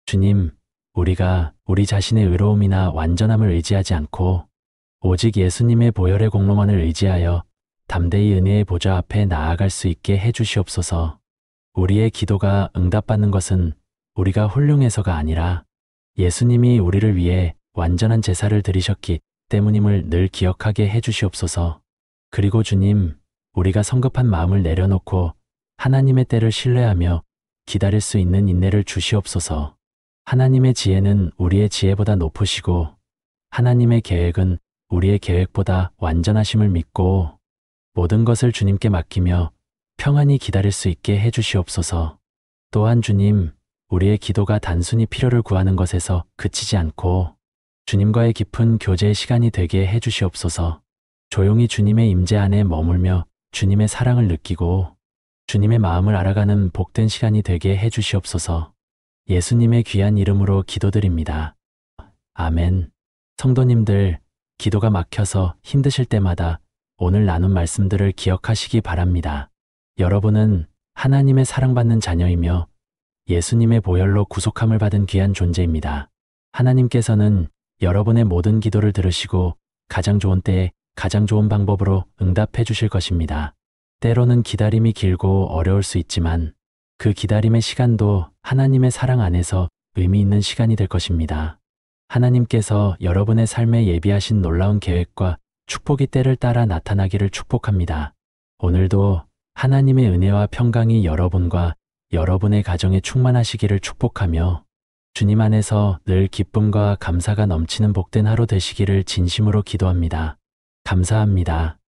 주님, 우리가 우리 자신의 의로움이나 완전함을 의지하지 않고 오직 예수님의 보혈의 공로만을 의지하여 담대히 은혜의 보좌 앞에 나아갈 수 있게 해 주시옵소서. 우리의 기도가 응답받는 것은 우리가 훌륭해서가 아니라 예수님이 우리를 위해 완전한 제사를 드리셨기 때문임을 늘 기억하게 해 주시옵소서. 그리고 주님, 우리가 성급한 마음을 내려놓고 하나님의 때를 신뢰하며 기다릴 수 있는 인내를 주시옵소서. 하나님의 지혜는 우리의 지혜보다 높으시고 하나님의 계획은 우리의 계획보다 완전하심을 믿고 모든 것을 주님께 맡기며 평안히 기다릴 수 있게 해 주시옵소서. 또한 주님, 우리의 기도가 단순히 필요를 구하는 것에서 그치지 않고 주님과의 깊은 교제의 시간이 되게 해 주시옵소서. 조용히 주님의 임재 안에 머물며 주님의 사랑을 느끼고 주님의 마음을 알아가는 복된 시간이 되게 해 주시옵소서. 예수님의 귀한 이름으로 기도드립니다. 아멘. 성도님들, 기도가 막혀서 힘드실 때마다 오늘 나눈 말씀들을 기억하시기 바랍니다. 여러분은 하나님의 사랑받는 자녀이며 예수님의 보혈로 구속함을 받은 귀한 존재입니다. 하나님께서는 여러분의 모든 기도를 들으시고 가장 좋은 때에 가장 좋은 방법으로 응답해 주실 것입니다. 때로는 기다림이 길고 어려울 수 있지만 그 기다림의 시간도 하나님의 사랑 안에서 의미 있는 시간이 될 것입니다. 하나님께서 여러분의 삶에 예비하신 놀라운 계획과 축복이 때를 따라 나타나기를 축복합니다. 오늘도 하나님의 은혜와 평강이 여러분과 여러분의 가정에 충만하시기를 축복하며 주님 안에서 늘 기쁨과 감사가 넘치는 복된 하루 되시기를 진심으로 기도합니다. 감사합니다.